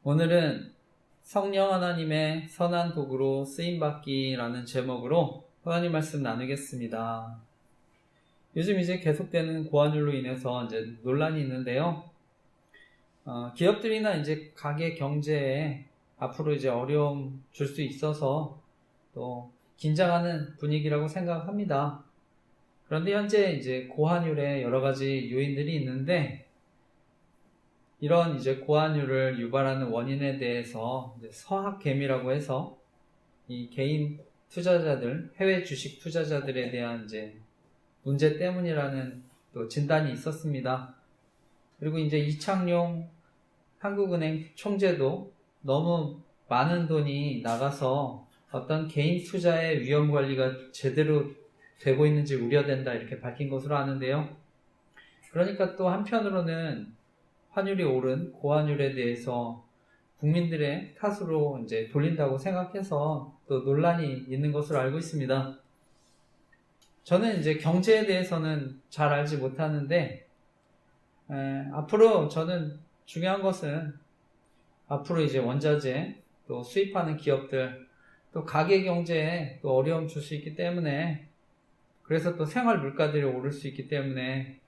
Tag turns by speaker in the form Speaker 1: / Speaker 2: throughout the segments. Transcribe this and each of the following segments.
Speaker 1: 오늘은 성령 하나님의 선한 도구로 쓰임받기라는 제목으로 하나님 말씀 나누겠습니다. 요즘 이제 계속되는 고환율로 인해서 이제 논란이 있는데요. 기업들이나 이제 가게 경제에 앞으로 이제 어려움 줄 수 있어서 또 긴장하는 분위기라고 생각합니다. 그런데 현재 이제 고환율에 여러 가지 요인들이 있는데 이런 이제 고환율을 유발하는 원인에 대해서 서학개미라고 해서 이 개인 투자자들, 해외 주식 투자자들에 대한 이제 문제 때문이라는 또 진단이 있었습니다. 그리고 이제 이창용 한국은행 총재도 너무 많은 돈이 나가서 어떤 개인 투자의 위험 관리가 제대로 되고 있는지 우려된다 이렇게 밝힌 것으로 아는데요. 그러니까 또 한편으로는 환율이 오른 고환율에 대해서 국민들의 탓으로 이제 돌린다고 생각해서 또 논란이 있는 것으로 알고 있습니다. 저는 이제 경제에 대해서는 잘 알지 못하는데 앞으로 저는 중요한 것은 앞으로 이제 원자재 또 수입하는 기업들 또 가계 경제에 또 어려움 줄 수 있기 때문에 그래서 또 생활 물가들이 오를 수 있기 때문에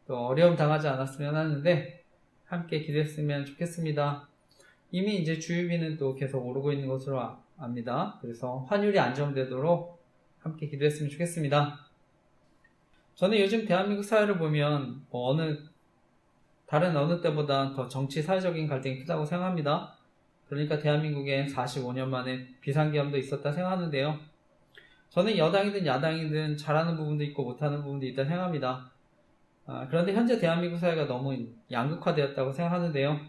Speaker 1: 또 어려움 당하지 않았으면 하는데 함께 기도했으면 좋겠습니다. 이미 이제 주유비는 또 계속 오르고 있는 것으로 압니다. 그래서 환율이 안정되도록 함께 기도했으면 좋겠습니다. 저는 요즘 대한민국 사회를 보면 다른 어느 때보다 더 정치 사회적인 갈등이 크다고 생각합니다. 그러니까 대한민국에 45년 만에 비상계엄도 있었다 생각하는데요. 저는 여당이든 야당이든 잘하는 부분도 있고 못하는 부분도 있다 생각합니다. 그런데 현재 대한민국 사회가 너무 양극화되었다고 생각하는데요.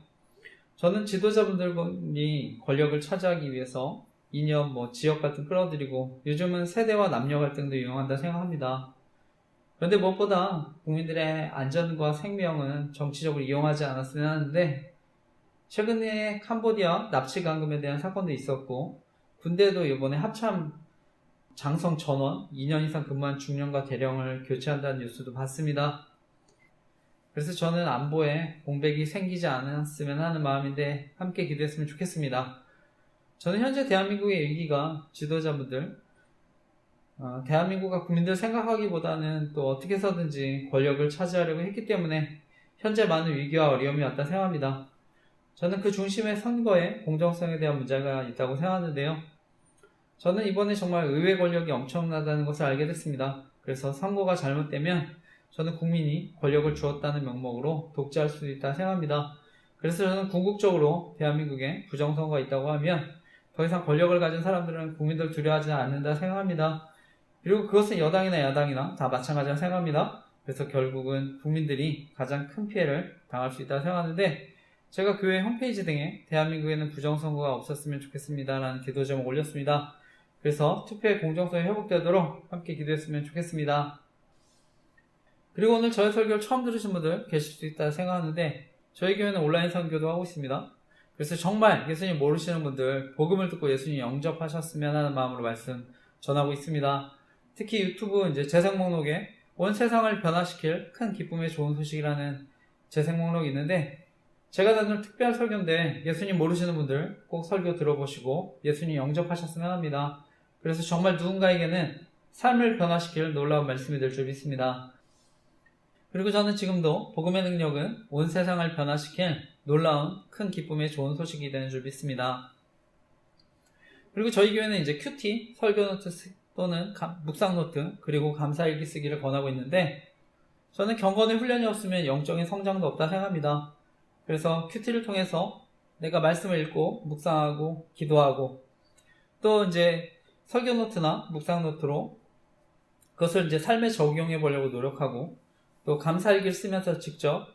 Speaker 1: 저는 지도자분들이 권력을 차지하기 위해서 이념, 지역 갈등 끌어들이고 요즘은 세대와 남녀 갈등도 이용한다 생각합니다. 그런데 무엇보다 국민들의 안전과 생명은 정치적으로 이용하지 않았으면 하는데 최근에 캄보디아 납치 감금에 대한 사건도 있었고 군대도 이번에 합참 장성 전원 2년 이상 근무한 중령과 대령을 교체한다는 뉴스도 봤습니다. 그래서 저는 안보에 공백이 생기지 않았으면 하는 마음인데 함께 기도했으면 좋겠습니다. 저는 현재 대한민국의 위기가 지도자분들 대한민국과 국민들 생각하기보다는 또 어떻게 해서든지 권력을 차지하려고 했기 때문에 현재 많은 위기와 어려움이 왔다 생각합니다. 저는 그 중심에 선거의 공정성에 대한 문제가 있다고 생각하는데요. 저는 이번에 정말 의회 권력이 엄청나다는 것을 알게 됐습니다. 그래서 선거가 잘못되면 저는 국민이 권력을 주었다는 명목으로 독재할 수도 있다 생각합니다. 그래서 저는 궁극적으로 대한민국에 부정선거가 있다고 하면 더 이상 권력을 가진 사람들은 국민들 두려워하지 않는다 생각합니다. 그리고 그것은 여당이나 야당이나 다 마찬가지라 생각합니다. 그래서 결국은 국민들이 가장 큰 피해를 당할 수 있다고 생각하는데 제가 교회 홈페이지 등에 대한민국에는 부정선거가 없었으면 좋겠습니다 라는 기도 제목 올렸습니다. 그래서 투표의 공정성이 회복되도록 함께 기도했으면 좋겠습니다. 그리고 오늘 저의 설교를 처음 들으신 분들 계실 수 있다 생각하는데 저희 교회는 온라인 선교도 하고 있습니다. 그래서 정말 예수님 모르시는 분들 복음을 듣고 예수님 영접하셨으면 하는 마음으로 말씀 전하고 있습니다. 특히 유튜브 이제 재생 목록에 온 세상을 변화시킬 큰 기쁨의 좋은 소식이라는 재생 목록이 있는데 제가 나눌 특별 설교인데 예수님 모르시는 분들 꼭 설교 들어보시고 예수님 영접하셨으면 합니다. 그래서 정말 누군가에게는 삶을 변화시킬 놀라운 말씀이 될 줄 믿습니다. 그리고 저는 지금도 복음의 능력은 온 세상을 변화시킬 놀라운 큰 기쁨의 좋은 소식이 되는 줄 믿습니다. 그리고 저희 교회는 이제 큐티, 설교노트 또는 묵상노트 그리고 감사일기 쓰기를 권하고 있는데 저는 경건의 훈련이 없으면 영적인 성장도 없다 생각합니다. 그래서 큐티를 통해서 내가 말씀을 읽고 묵상하고 기도하고 또 이제 설교노트나 묵상노트로 그것을 이제 삶에 적용해 보려고 노력하고 또 감사일기를 쓰면서 직접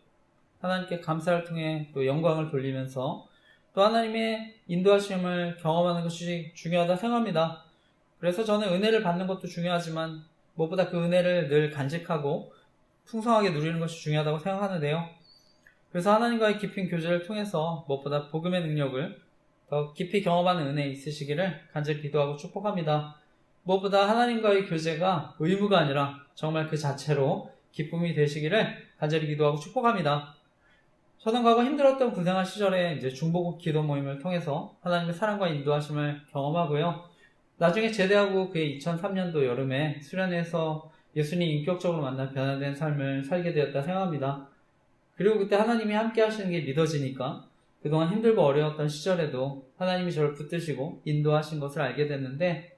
Speaker 1: 하나님께 감사를 통해 또 영광을 돌리면서 또 하나님의 인도하심을 경험하는 것이 중요하다 생각합니다. 그래서 저는 은혜를 받는 것도 중요하지만 무엇보다 그 은혜를 늘 간직하고 풍성하게 누리는 것이 중요하다고 생각하는데요. 그래서 하나님과의 깊은 교제를 통해서 무엇보다 복음의 능력을 더 깊이 경험하는 은혜 있으시기를 간절히 기도하고 축복합니다. 무엇보다 하나님과의 교제가 의무가 아니라 정말 그 자체로 기쁨이 되시기를 간절히 기도하고 축복합니다. 저는 과거 힘들었던 고생한 시절에 이제 중보국 기도 모임을 통해서 하나님의 사랑과 인도하심을 경험하고요. 나중에 제대하고 그해 2003년도 여름에 수련회에서 예수님 인격적으로 만나 변화된 삶을 살게 되었다 생각합니다. 그리고 그때 하나님이 함께 하시는 게 믿어지니까 그동안 힘들고 어려웠던 시절에도 하나님이 저를 붙드시고 인도하신 것을 알게 됐는데,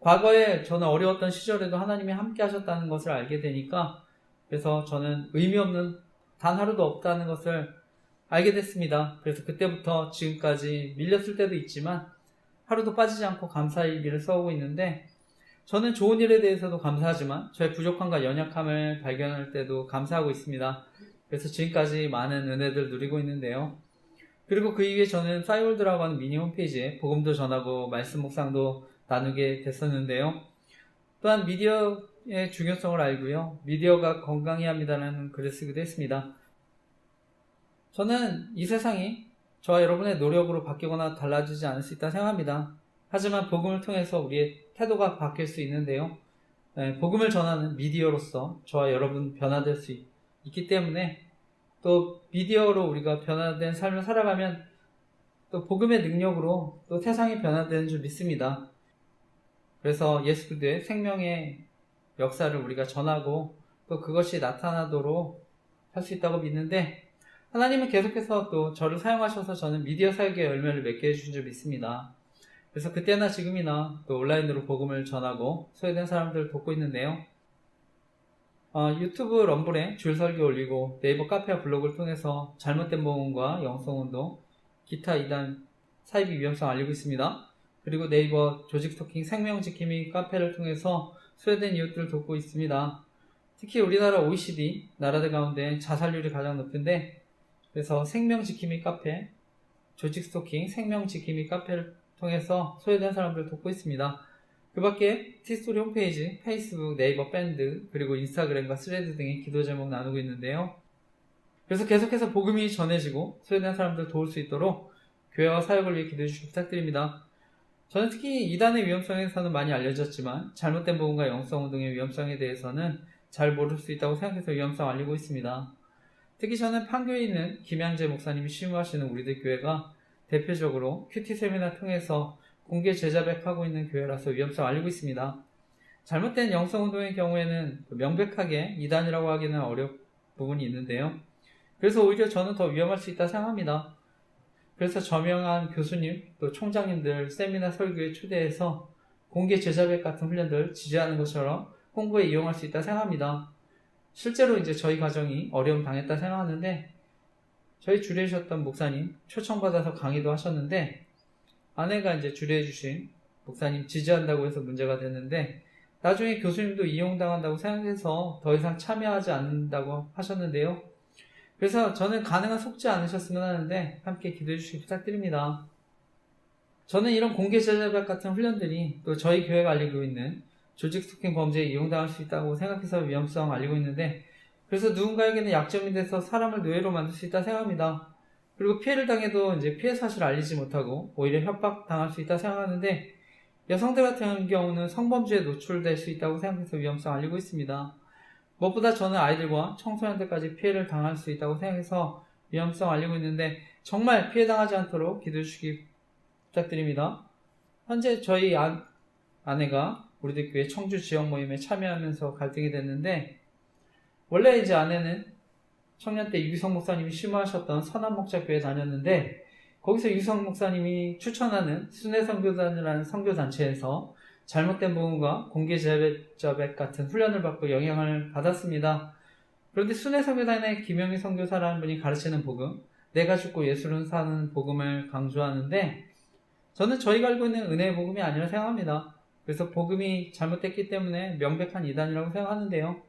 Speaker 1: 과거에 저는 어려웠던 시절에도 하나님이 함께 하셨다는 것을 알게 되니까, 그래서 저는 의미 없는 단 하루도 없다는 것을 알게 됐습니다. 그래서 그때부터 지금까지 밀렸을 때도 있지만 하루도 빠지지 않고 감사의 일을 써오고 있는데, 저는 좋은 일에 대해서도 감사하지만 저의 부족함과 연약함을 발견할 때도 감사하고 있습니다. 그래서 지금까지 많은 은혜들 누리고 있는데요. 그리고 그 이후에 저는 싸이월드라고 하는 미니 홈페이지에 복음도 전하고 말씀 묵상도 나누게 됐었는데요. 또한 미디어의 중요성을 알고요. 미디어가 건강해야 합니다라는 글을 쓰기도 했습니다. 저는 이 세상이 저와 여러분의 노력으로 바뀌거나 달라지지 않을 수 있다 생각합니다. 하지만 복음을 통해서 우리의 태도가 바뀔 수 있는데요. 복음을 전하는 미디어로서 저와 여러분 변화될 수 있기 때문에, 또 미디어로 우리가 변화된 삶을 살아가면 또 복음의 능력으로 또 세상이 변화되는 줄 믿습니다. 그래서 예수 그리스도의 생명의 역사를 우리가 전하고 또 그것이 나타나도록 할 수 있다고 믿는데, 하나님은 계속해서 또 저를 사용하셔서 저는 미디어 사역의 열매를 맺게 해주신 줄 믿습니다. 그래서 그때나 지금이나 또 온라인으로 복음을 전하고 소외된 사람들을 돕고 있는데요. 유튜브 럼블에 줄 설교 올리고 네이버 카페와 블로그를 통해서 잘못된 복음과 영성운동, 기타 이단 사이비 위험성 알리고 있습니다. 그리고 네이버 조직 스토킹 생명지킴이 카페를 통해서 소외된 이웃들을 돕고 있습니다. 특히 우리나라 OECD 나라들 가운데 자살률이 가장 높은데, 그래서 생명지킴이 카페, 조직 스토킹 생명지킴이 카페를 통해서 소외된 사람들을 돕고 있습니다. 그 밖에 티스토리 홈페이지, 페이스북, 네이버 밴드, 그리고 인스타그램과 스레드 등의 기도 제목 나누고 있는데요. 그래서 계속해서 복음이 전해지고 소외된 사람들 도울 수 있도록 교회와 사역을 위해 기도해 주시기 부탁드립니다. 저는 특히 이단의 위험성에서는 많이 알려졌지만 잘못된 복음과 영성운동의 위험성에 대해서는 잘 모를 수 있다고 생각해서 위험성 알리고 있습니다. 특히 저는 판교에 있는 김양재 목사님이 심무하시는 우리들 교회가 대표적으로 큐티 세미나 통해서 공개 제자백하고 있는 교회라서 위험성 알리고 있습니다. 잘못된 영성운동의 경우에는 명백하게 이단이라고 하기는 어려운 부분이 있는데요. 그래서 오히려 저는 더 위험할 수 있다 생각합니다. 그래서 저명한 교수님, 또 총장님들 세미나 설교에 초대해서 공개 제자백 같은 훈련들 지지하는 것처럼 홍보에 이용할 수 있다 생각합니다. 실제로 이제 저희 가정이 어려움 당했다 생각하는데, 저희 주례하셨던 목사님 초청받아서 강의도 하셨는데, 아내가 이제 주례해주신 목사님 지지한다고 해서 문제가 됐는데, 나중에 교수님도 이용당한다고 생각해서 더 이상 참여하지 않는다고 하셨는데요. 그래서 저는 가능한 속지 않으셨으면 하는데 함께 기도해 주시기 부탁드립니다. 저는 이런 공개 제자백 같은 훈련들이 또 저희 교회가 알리고 있는 조직 스토킹 범죄에 이용당할 수 있다고 생각해서 위험성 알리고 있는데, 그래서 누군가에게는 약점이 돼서 사람을 노예로 만들 수 있다 생각합니다. 그리고 피해를 당해도 이제 피해 사실을 알리지 못하고 오히려 협박당할 수 있다 생각하는데, 여성들 같은 경우는 성범죄에 노출될 수 있다고 생각해서 위험성 알리고 있습니다. 무엇보다 저는 아이들과 청소년들까지 피해를 당할 수 있다고 생각해서 위험성 알리고 있는데, 정말 피해 당하지 않도록 기도해 주시기 부탁드립니다. 현재 저희 아내가 우리들 교회 청주 지역 모임에 참여하면서 갈등이 됐는데, 원래 이제 아내는 청년 때 유기성 목사님이 심호하셨던 선한목자교회 다녔는데, 거기서 유기성 목사님이 추천하는 순회선교단이라는 선교단체에서 잘못된 복음과 공개 제자백 같은 훈련을 받고 영향을 받았습니다. 그런데 순회선교단의 김영희 선교사라는 분이 가르치는 복음, 내가 죽고 예수는 사는 복음을 강조하는데, 저는 저희가 알고 있는 은혜의 복음이 아니라 생각합니다. 그래서 복음이 잘못됐기 때문에 명백한 이단이라고 생각하는데요.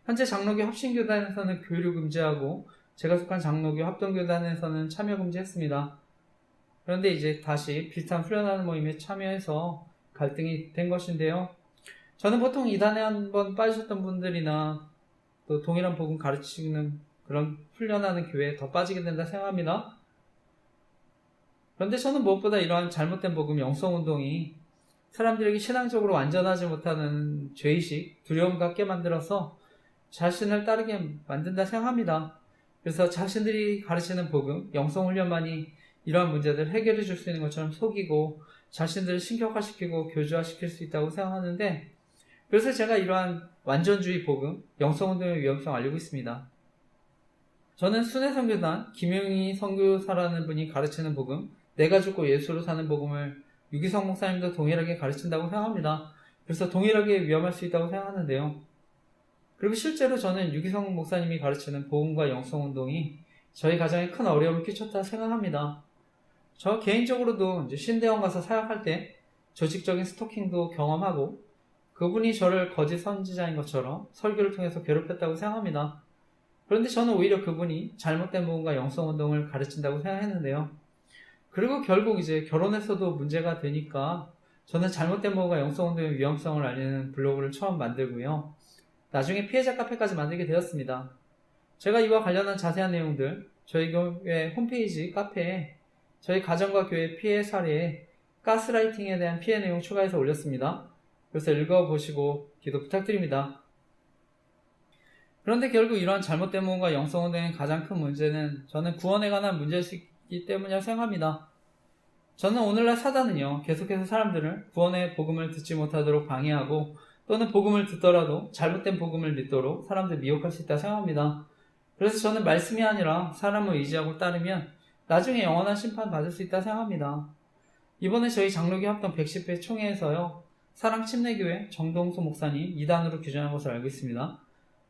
Speaker 1: 현재 장로교 합신교단에서는 교류 금지하고 제가 속한 장로교 합동교단에서는 참여 금지했습니다. 그런데 이제 다시 비슷한 훈련하는 모임에 참여해서 갈등이 된 것인데요. 저는 보통 이단에 한번 빠지셨던 분들이나 또 동일한 복음 가르치는 그런 훈련하는 교회에 더 빠지게 된다 생각합니다. 그런데 저는 무엇보다 이러한 잘못된 복음 영성운동이 사람들에게 신앙적으로 완전하지 못하는 죄의식, 두려움 갖게 만들어서 자신을 따르게 만든다 생각합니다. 그래서 자신들이 가르치는 복음, 영성훈련만이 이러한 문제들을 해결해 줄 수 있는 것처럼 속이고 자신들을 신격화시키고 교주화시킬 수 있다고 생각하는데, 그래서 제가 이러한 완전주의 복음, 영성운동의 위험성을 알리고 있습니다. 저는 순회선교단 김용희 선교사라는 분이 가르치는 복음, 내가 죽고 예수로 사는 복음을 유기성 목사님도 동일하게 가르친다고 생각합니다. 그래서 동일하게 위험할 수 있다고 생각하는데요. 그리고 실제로 저는 유기성 목사님이 가르치는 복음과 영성운동이 저희 가정에 큰 어려움을 끼쳤다 생각합니다. 저 개인적으로도 이제 신대원 가서 사역할 때 조직적인 스토킹도 경험하고 그분이 저를 거짓 선지자인 것처럼 설교를 통해서 괴롭혔다고 생각합니다. 그런데 저는 오히려 그분이 잘못된 부분과 영성운동을 가르친다고 생각했는데요. 그리고 결국 이제 결혼해서도 문제가 되니까 저는 잘못된 부분과 영성운동의 위험성을 알리는 블로그를 처음 만들고요. 나중에 피해자 카페까지 만들게 되었습니다. 제가 이와 관련한 자세한 내용들 저희 교회 홈페이지 카페에 저희 가정과 교회 피해 사례에 가스라이팅에 대한 피해 내용 추가해서 올렸습니다. 그래서 읽어보시고 기도 부탁드립니다. 그런데 결국 이러한 잘못된 부분과 영성운동의 가장 큰 문제는 저는 구원에 관한 문제이기 때문이라고 생각합니다. 저는 오늘날 사단은요, 계속해서 사람들을 구원의 복음을 듣지 못하도록 방해하고 또는 복음을 듣더라도 잘못된 복음을 믿도록 사람들 미혹할 수 있다고 생각합니다. 그래서 저는 말씀이 아니라 사람을 의지하고 따르면 나중에 영원한 심판 받을 수 있다고 생각합니다. 이번에 저희 장로교 합동 110회 총회에서요, 사랑침례교회 정동수 목사님 2단으로 규정한 것을 알고 있습니다.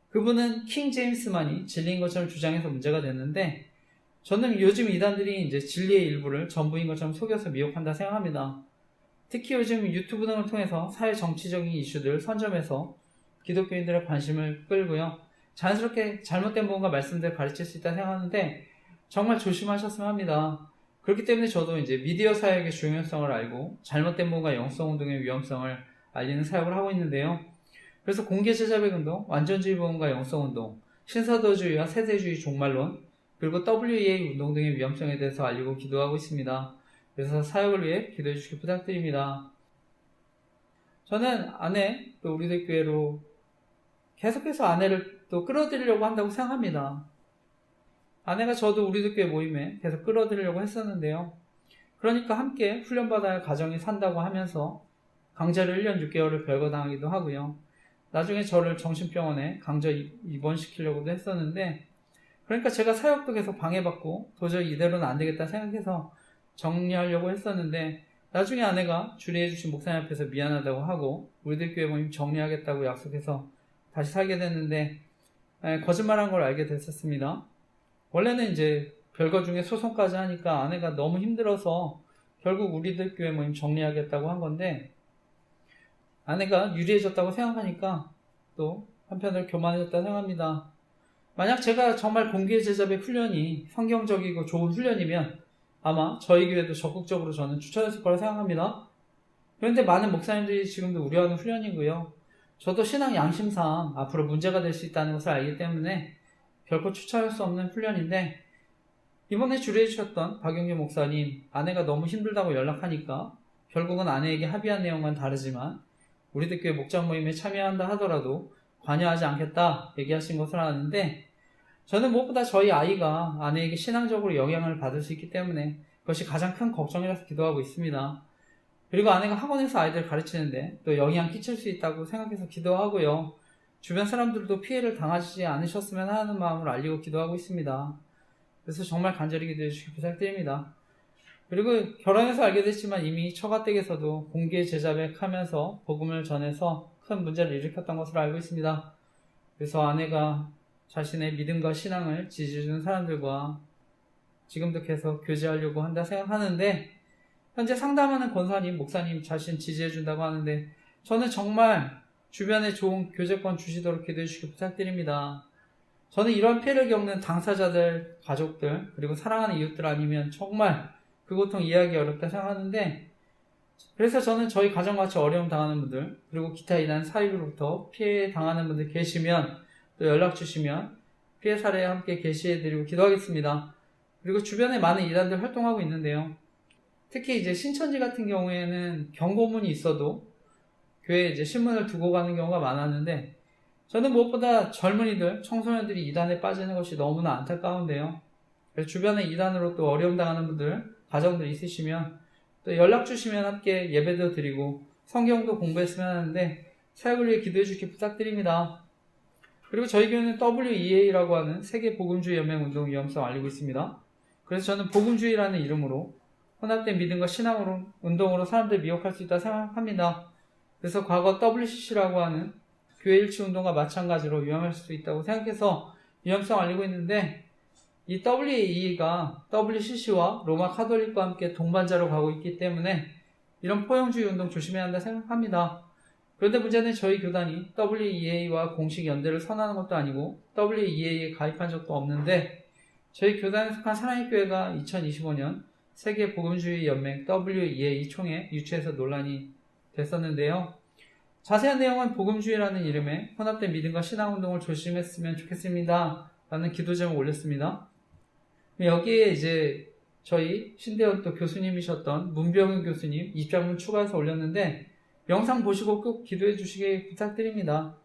Speaker 1: 그분은 킹 제임스만이 진리인 것처럼 주장해서 문제가 됐는데, 저는 요즘 이단들이 이제 진리의 일부를 전부인 것처럼 속여서 미혹한다 생각합니다. 특히 요즘 유튜브 등을 통해서 사회 정치적인 이슈들을 선점해서 기독교인들의 관심을 끌고요, 자연스럽게 잘못된 부분과 말씀들을 가르칠 수 있다 생각하는데 정말 조심하셨으면 합니다. 그렇기 때문에 저도 이제 미디어 사역의 중요성을 알고 잘못된 부분과 영성운동의 위험성을 알리는 사역을 하고 있는데요. 그래서 공개 제자백 운동, 완전주의 부분과 영성운동, 신사도주의와 세대주의 종말론, 그리고 WEA 운동 등의 위험성에 대해서 알리고 기도하고 있습니다. 그래서 사역을 위해 기도해 주시기 부탁드립니다. 저는 아내, 또 우리들 교회로 계속해서 아내를 또 끌어들이려고 한다고 생각합니다. 아내가 저도 우리들 교회 모임에 계속 끌어들이려고 했었는데요. 그러니까 함께 훈련받아야 가정이 산다고 하면서 강제로 1년 6개월을 별거당하기도 하고요. 나중에 저를 정신병원에 강제 입원시키려고도 했었는데, 그러니까 제가 사역도 계속 방해받고 도저히 이대로는 안 되겠다 생각해서 정리하려고 했었는데, 나중에 아내가 주례해주신 목사님 앞에서 미안하다고 하고 우리들 교회 모임 정리하겠다고 약속해서 다시 살게 됐는데, 거짓말한 걸 알게 됐었습니다. 원래는 이제 별거 중에 소송까지 하니까 아내가 너무 힘들어서 결국 우리들 교회 모임 정리하겠다고 한 건데, 아내가 유리해졌다고 생각하니까 또 한편으로 교만해졌다 생각합니다. 만약 제가 정말 공개 제자의 훈련이 성경적이고 좋은 훈련이면 아마 저희 교회도 적극적으로 저는 추천했을 거라 생각합니다. 그런데 많은 목사님들이 지금도 우려하는 훈련이고요. 저도 신앙 양심상 앞으로 문제가 될 수 있다는 것을 알기 때문에 결코 추천할 수 없는 훈련인데, 이번에 주례해 주셨던 박영규 목사님, 아내가 너무 힘들다고 연락하니까 결국은 아내에게 합의한 내용은 다르지만 우리들 교회 목장 모임에 참여한다 하더라도 관여하지 않겠다 얘기하신 것을 아는데, 저는 무엇보다 저희 아이가 아내에게 신앙적으로 영향을 받을 수 있기 때문에 그것이 가장 큰 걱정이라서 기도하고 있습니다. 그리고 아내가 학원에서 아이들 가르치는데 또 영향 끼칠 수 있다고 생각해서 기도하고요. 주변 사람들도 피해를 당하지 않으셨으면 하는 마음을 알리고 기도하고 있습니다. 그래서 정말 간절히 기도해 주시기 부탁드립니다. 그리고 결혼해서 알게 됐지만 이미 처가댁에서도 공개 제자백하면서 복음을 전해서 큰 문제를 일으켰던 것으로 알고 있습니다. 그래서 아내가 자신의 믿음과 신앙을 지지해주는 사람들과 지금도 계속 교제하려고 한다 생각하는데, 현재 상담하는 권사님, 목사님 자신 지지해준다고 하는데, 저는 정말 주변에 좋은 교제권 주시도록 기도해 주시기 부탁드립니다. 저는 이런 피해를 겪는 당사자들, 가족들, 그리고 사랑하는 이웃들 아니면 정말 그 고통 이해하기 어렵다 생각하는데, 그래서 저는 저희 가정같이 어려움 당하는 분들, 그리고 기타 이단 사유로부터 피해 당하는 분들 계시면 또 연락 주시면 피해 사례에 함께 게시해드리고 기도하겠습니다. 그리고 주변에 많은 이단들 활동하고 있는데요. 특히 이제 신천지 같은 경우에는 경고문이 있어도 교회에 이제 신문을 두고 가는 경우가 많았는데, 저는 무엇보다 젊은이들, 청소년들이 이단에 빠지는 것이 너무나 안타까운데요. 그래서 주변에 이단으로 또 어려움 당하는 분들, 가정들 있으시면 또 연락 주시면 함께 예배도 드리고 성경도 공부했으면 하는데 사역을 위해 기도해 주시기 부탁드립니다. 그리고 저희 교회는 WEA라고 하는 세계 복음주의 연맹 운동 위험성을 알리고 있습니다. 그래서 저는 복음주의라는 이름으로 혼합된 믿음과 신앙으로 운동으로 사람들 미혹할 수 있다 생각합니다. 그래서 과거 WCC라고 하는 교회 일치 운동과 마찬가지로 위험할 수 있다고 생각해서 위험성을 알리고 있는데 이 WEA가 WCC와 로마 카톨릭과 함께 동반자로 가고 있기 때문에 이런 포용주의 운동 조심해야 한다 생각합니다. 그런데 문제는 저희 교단이 WEA와 공식 연대를 선언하는 것도 아니고 WEA에 가입한 적도 없는데 저희 교단에 속한 사랑의 교회가 2025년 세계 복음주의 연맹 WEA 총회 유치해서 논란이 됐었는데요. 자세한 내용은 복음주의라는 이름의 혼합된 믿음과 신앙운동을 조심했으면 좋겠습니다. 라는 기도 제목을 올렸습니다. 여기에 이제 저희 신대원 또 교수님이셨던 문병윤 교수님 입장문 추가해서 올렸는데 영상 보시고 꼭 기도해 주시길 부탁드립니다.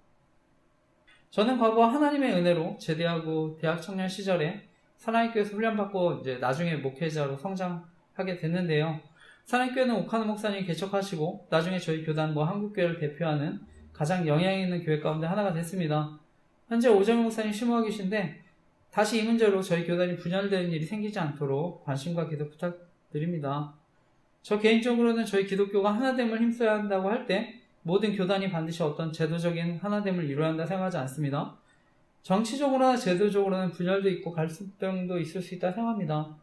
Speaker 1: 저는 과거 하나님의 은혜로 제대하고 대학 청년 시절에 사랑의교회에서 훈련받고 이제 나중에 목회자로 성장하게 됐는데요. 사랑의교회는 오카노 목사님이 개척하시고 나중에 저희 교단 한국교회를 대표하는 가장 영향 있는 교회 가운데 하나가 됐습니다. 현재 오정희 목사님 심호하 계신데 다시 이 문제로 저희 교단이 분열되는 일이 생기지 않도록 관심과 기도 부탁드립니다. 저 개인적으로는 저희 기독교가 하나됨을 힘써야 한다고 할 때 모든 교단이 반드시 어떤 제도적인 하나됨을 이루어야 한다 생각하지 않습니다. 정치적으로나 제도적으로는 분열도 있고 갈등도 있을 수 있다 생각합니다.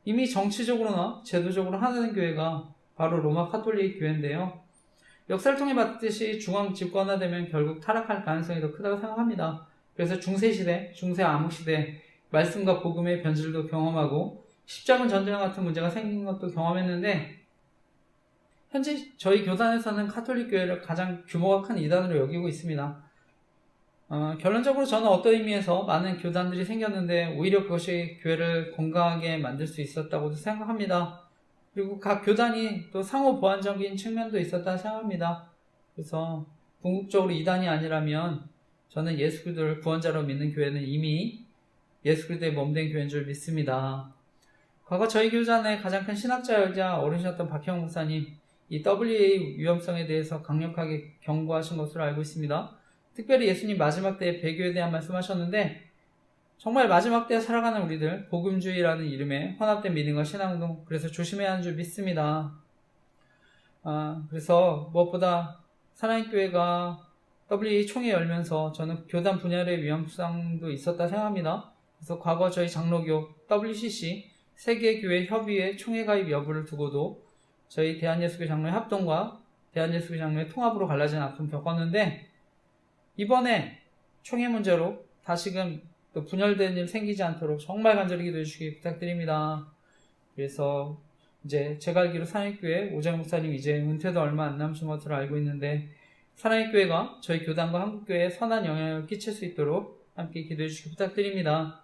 Speaker 1: 이미 정치적으로나 제도적으로 하나된 교회가 바로 로마 카톨릭 교회인데요. 역사를 통해 봤듯이 중앙 집권화되면 결국 타락할 가능성이 더 크다고 생각합니다. 그래서 중세시대, 중세암흑시대 말씀과 복음의 변질도 경험하고 십자군 전쟁 같은 문제가 생긴 것도 경험했는데 현재 저희 교단에서는 카톨릭 교회를 가장 규모가 큰 이단으로 여기고 있습니다. 결론적으로 저는 어떤 의미에서 많은 교단들이 생겼는데 오히려 그것이 교회를 건강하게 만들 수 있었다고도 생각합니다. 그리고 각 교단이 또 상호 보완적인 측면도 있었다 생각합니다. 그래서 궁극적으로 이단이 아니라면 저는 예수 그리스도를 구원자로 믿는 교회는 이미 예수 그리스도의 몸된 교회인 줄 믿습니다. 과거 저희 교단의 가장 큰 신학자이자 어른이셨던 박형 목사님, 이 WEA 위험성에 대해서 강력하게 경고하신 것으로 알고 있습니다. 특별히 예수님 마지막 때의 배교에 대한 말씀하셨는데 정말 마지막 때에 살아가는 우리들 복음주의라는 이름의 혼합된 믿음과 신앙운동 그래서 조심해야 하는 줄 믿습니다. 그래서 무엇보다 사랑의 교회가 WEA 총회 열면서 저는 교단 분열의 위험성도 있었다 생각합니다. 그래서 과거 저희 장로교 WCC 세계교회 협의회 총회 가입 여부를 두고도 저희 대한예수교 장로의 합동과 대한예수교 장로의 통합으로 갈라진 아픔 겪었는데 이번에 총회 문제로 다시금 또 분열되는 일 생기지 않도록 정말 간절히 기도해 주시기 부탁드립니다. 그래서 이제 제가 알기로 사랑의교회 오정 목사님 이제 은퇴도 얼마 안 남으신 것으로 알고 있는데 사랑의교회가 저희 교단과 한국교회에 선한 영향을 끼칠 수 있도록 함께 기도해 주시기 부탁드립니다.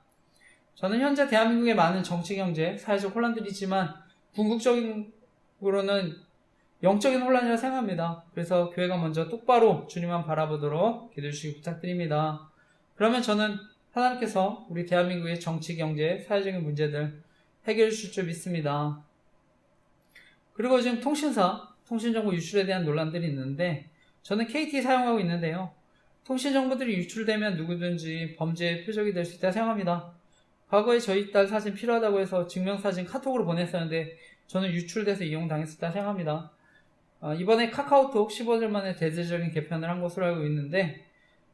Speaker 1: 저는 현재 대한민국의 많은 정치, 경제, 사회적 혼란들이 있지만 궁극적으로는 영적인 혼란이라 생각합니다. 그래서 교회가 먼저 똑바로 주님만 바라보도록 기도해 주시기 부탁드립니다. 그러면 저는 하나님께서 우리 대한민국의 정치, 경제, 사회적인 문제들 해결해 주실 줄 믿습니다. 그리고 지금 통신정보 유출에 대한 논란들이 있는데 저는 KT 사용하고 있는데요. 통신정보들이 유출되면 누구든지 범죄의 표적이 될 수 있다 생각합니다. 과거에 저희 딸 사진 필요하다고 해서 증명사진 카톡으로 보냈었는데 저는 유출돼서 이용당했었다 생각합니다. 이번에 카카오톡 15년 만에 대대적인 개편을 한 것으로 알고 있는데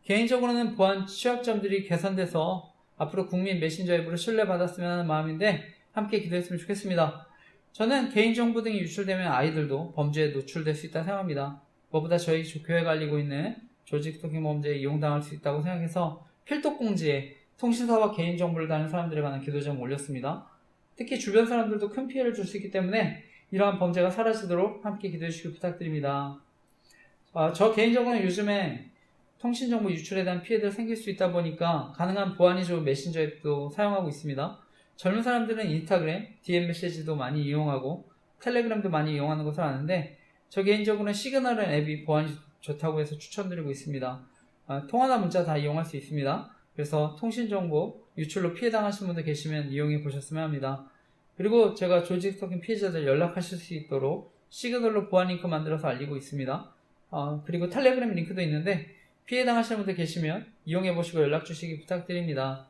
Speaker 1: 개인적으로는 보안 취약점들이 개선돼서 앞으로 국민 메신저 앱으로 신뢰받았으면 하는 마음인데 함께 기도했으면 좋겠습니다. 저는 개인정보 등이 유출되면 아이들도 범죄에 노출될 수 있다 생각합니다. 무엇보다 저희 교회가 알리고 있는 조직 스토킹 범죄에 이용당할 수 있다고 생각해서 필독공지에 통신사와 개인정보를 다는 사람들에 관한 기도점을 올렸습니다. 특히 주변 사람들도 큰 피해를 줄 수 있기 때문에 이러한 범죄가 사라지도록 함께 기도해 주시기 부탁드립니다. 저 개인적으로는 요즘에 통신정보 유출에 대한 피해들 생길 수 있다 보니까 가능한 보안이 좋은 메신저 앱도 사용하고 있습니다. 젊은 사람들은 인스타그램, DM 메시지도 많이 이용하고 텔레그램도 많이 이용하는 것을 아는데 저 개인적으로는 시그널은 앱이 보안이 좋다고 해서 추천드리고 있습니다. 통화나 문자 다 이용할 수 있습니다. 그래서 통신정보 유출로 피해당하신 분들 계시면 이용해 보셨으면 합니다. 그리고 제가 조직 스토킹 피해자들 연락하실 수 있도록 시그널로 보안 링크 만들어서 알리고 있습니다. 그리고 텔레그램 링크도 있는데 피해당하시는 분들 계시면 이용해 보시고 연락 주시기 부탁드립니다.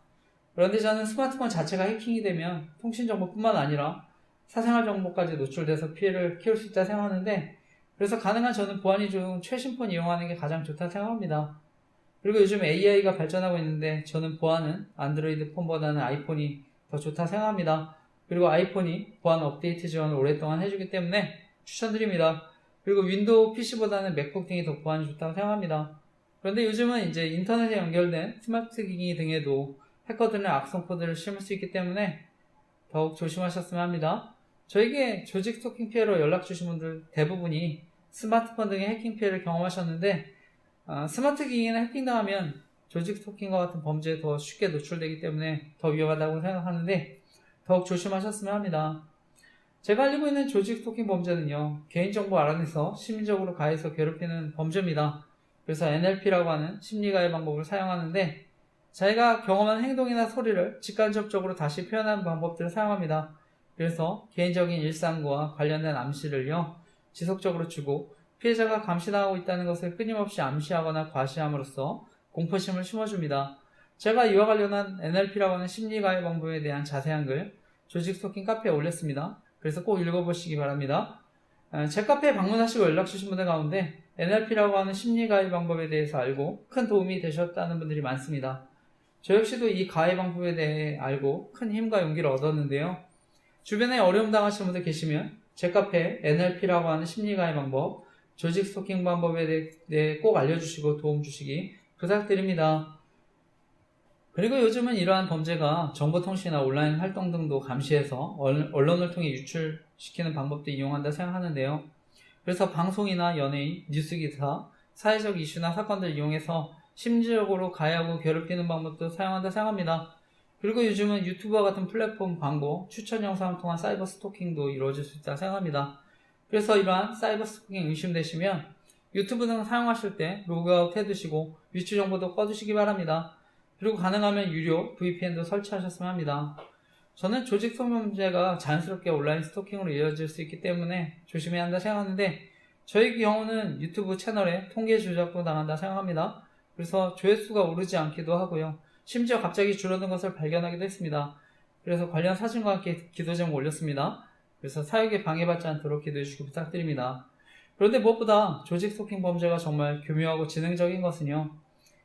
Speaker 1: 그런데 저는 스마트폰 자체가 해킹이 되면 통신정보뿐만 아니라 사생활 정보까지 노출돼서 피해를 키울 수 있다 생각하는데, 그래서 가능한 저는 보안이 좋은 최신폰 이용하는 게 가장 좋다 생각합니다. 그리고 요즘 AI가 발전하고 있는데 저는 보안은 안드로이드 폰보다는 아이폰이 더 좋다 생각합니다. 그리고 아이폰이 보안 업데이트 지원을 오랫동안 해주기 때문에 추천드립니다. 그리고 윈도우 PC보다는 맥북 등이 더 보안이 좋다고 생각합니다. 그런데 요즘은 이제 인터넷에 연결된 스마트 기기 등에도 해커들은 악성 코드를 심을 수 있기 때문에 더욱 조심하셨으면 합니다. 저에게 조직 스토킹 피해로 연락 주신 분들 대부분이 스마트폰 등의 해킹 피해를 경험하셨는데, 스마트 기기는 해킹당하면 조직 스토킹과 같은 범죄에 더 쉽게 노출되기 때문에 더 위험하다고 생각하는데 더욱 조심하셨으면 합니다. 제가 알고 있는 조직 스토킹 범죄는요, 개인정보 알아내서 심리적으로 가해서 괴롭히는 범죄입니다. 그래서 NLP라고 하는 심리가해 방법을 사용하는데, 자기가 경험한 행동이나 소리를 직간접적으로 다시 표현하는 방법들을 사용합니다. 그래서 개인적인 일상과 관련된 암시를요, 지속적으로 주고 피해자가 감시당하고 있다는 것을 끊임없이 암시하거나 과시함으로써 공포심을 심어줍니다. 제가 이와 관련한 NLP라고 하는 심리가해 방법에 대한 자세한 글 조직 스토킹 카페에 올렸습니다. 그래서 꼭 읽어보시기 바랍니다. 제 카페에 방문하시고 연락 주신 분들 가운데 NLP라고 하는 심리가해 방법에 대해서 알고 큰 도움이 되셨다는 분들이 많습니다. 저 역시도 이 가해 방법에 대해 알고 큰 힘과 용기를 얻었는데요. 주변에 어려움 당하시는 분들 계시면 제 카페 NLP라고 하는 심리가해 방법, 조직 스토킹 방법에 대해 꼭 알려주시고 도움 주시기 부탁드립니다. 그리고 요즘은 이러한 범죄가 정보통신이나 온라인 활동 등도 감시해서 언론을 통해 유출시키는 방법도 이용한다 생각하는데요. 그래서 방송이나 연예인, 뉴스기사, 사회적 이슈나 사건들을 이용해서 심리적으로 가해하고 괴롭히는 방법도 사용한다 생각합니다. 그리고 요즘은 유튜브와 같은 플랫폼 광고, 추천 영상을 통한 사이버 스토킹도 이루어질 수 있다 생각합니다. 그래서 이러한 사이버 스토킹 의심되시면 유튜브 등 사용하실 때 로그아웃 해두시고 위치 정보도 꺼두시기 바랍니다. 그리고 가능하면 유료 VPN도 설치하셨으면 합니다. 저는 조직 성범죄가 자연스럽게 온라인 스토킹으로 이어질 수 있기 때문에 조심해야 한다 생각하는데, 저희 경우는 유튜브 채널에 통계 조작도 당한다 생각합니다. 그래서 조회수가 오르지 않기도 하고요. 심지어 갑자기 줄어든 것을 발견하기도 했습니다. 그래서 관련 사진과 함께 기도 제목 올렸습니다. 그래서 사역에 방해받지 않도록 기도해 주시기 부탁드립니다. 그런데 무엇보다 조직 스토킹 범죄가 정말 교묘하고 지능적인 것은요,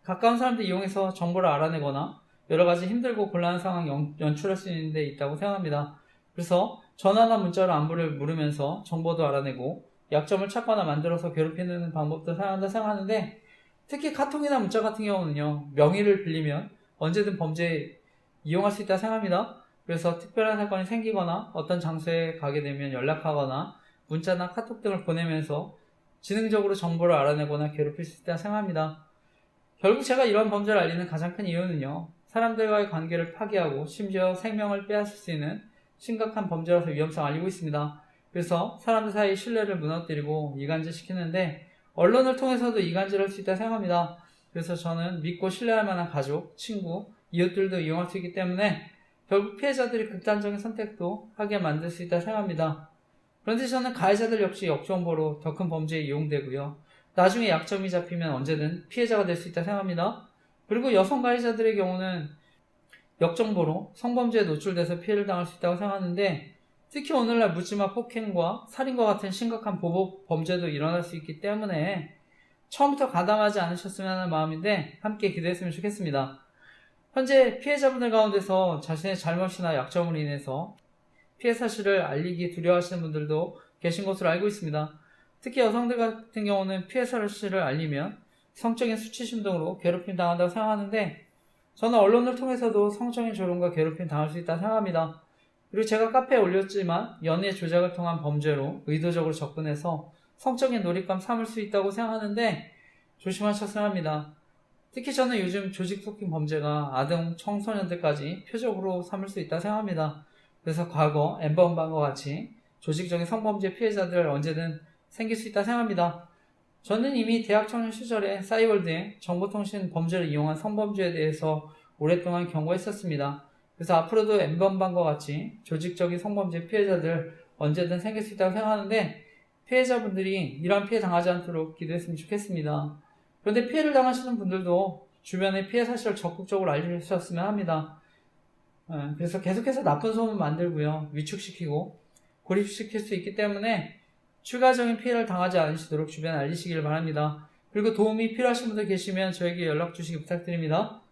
Speaker 1: 가까운 사람들 이용해서 정보를 알아내거나 여러가지 힘들고 곤란한 상황 연출할 수 있는 데 있다고 생각합니다. 그래서 전화나 문자로 안부를 물으면서 정보도 알아내고 약점을 찾거나 만들어서 괴롭히는 방법도 사용한다 생각하는데, 특히 카톡이나 문자 같은 경우는요, 명의를 빌리면 언제든 범죄에 이용할 수 있다 생각합니다. 그래서 특별한 사건이 생기거나 어떤 장소에 가게 되면 연락하거나 문자나 카톡 등을 보내면서 지능적으로 정보를 알아내거나 괴롭힐 수 있다 생각합니다. 결국 제가 이런 범죄를 알리는 가장 큰 이유는요, 사람들과의 관계를 파괴하고 심지어 생명을 빼앗을 수 있는 심각한 범죄라서 위험성을 알리고 있습니다. 그래서 사람들 사이 신뢰를 무너뜨리고 이간질시키는데, 언론을 통해서도 이간질할 수 있다 생각합니다. 그래서 저는 믿고 신뢰할 만한 가족, 친구, 이웃들도 이용할 수 있기 때문에 결국 피해자들이 극단적인 선택도 하게 만들 수 있다 생각합니다. 그런데 저는 가해자들 역시 역정보로 더 큰 범죄에 이용되고요, 나중에 약점이 잡히면 언제든 피해자가 될 수 있다 생각합니다. 그리고 여성 가해자들의 경우는 역정보로 성범죄에 노출돼서 피해를 당할 수 있다고 생각하는데, 특히 오늘날 묻지마 폭행과 살인과 같은 심각한 보복 범죄도 일어날 수 있기 때문에 처음부터 가담하지 않으셨으면 하는 마음인데 함께 기도했으면 좋겠습니다. 현재 피해자분들 가운데서 자신의 잘못이나 약점으로 인해서 피해 사실을 알리기 두려워하시는 분들도 계신 것으로 알고 있습니다. 특히 여성들 같은 경우는 피해 사실을 알리면 성적인 수치심 등으로 괴롭힘 당한다고 생각하는데, 저는 언론을 통해서도 성적인 조롱과 괴롭힘 당할 수 있다고 생각합니다. 그리고 제가 카페에 올렸지만 연예 조작을 통한 범죄로 의도적으로 접근해서 성적인 놀잇감 삼을 수 있다고 생각하는데 조심하셨어야 합니다. 특히 저는 요즘 조직 스토킹 범죄가 아동 청소년들까지 표적으로 삼을 수 있다고 생각합니다. 그래서 과거 엠버음반과 같이 조직적인 성범죄 피해자들 언제든 생길 수 있다고 생각합니다. 저는 이미 대학 청년 시절에 싸이월드에 정보통신 범죄를 이용한 성범죄에 대해서 오랫동안 경고했었습니다. 그래서 앞으로도 N번방과 같이 조직적인 성범죄 피해자들 언제든 생길 수 있다고 생각하는데 피해자분들이 이러한 피해 당하지 않도록 기도했으면 좋겠습니다. 그런데 피해를 당하시는 분들도 주변에 피해 사실을 적극적으로 알려주셨으면 합니다. 그래서 계속해서 나쁜 소문 만들고요. 위축시키고 고립시킬 수 있기 때문에 추가적인 피해를 당하지 않으시도록 주변에 알리시길 바랍니다. 그리고 도움이 필요하신 분들 계시면 저에게 연락 주시기 부탁드립니다.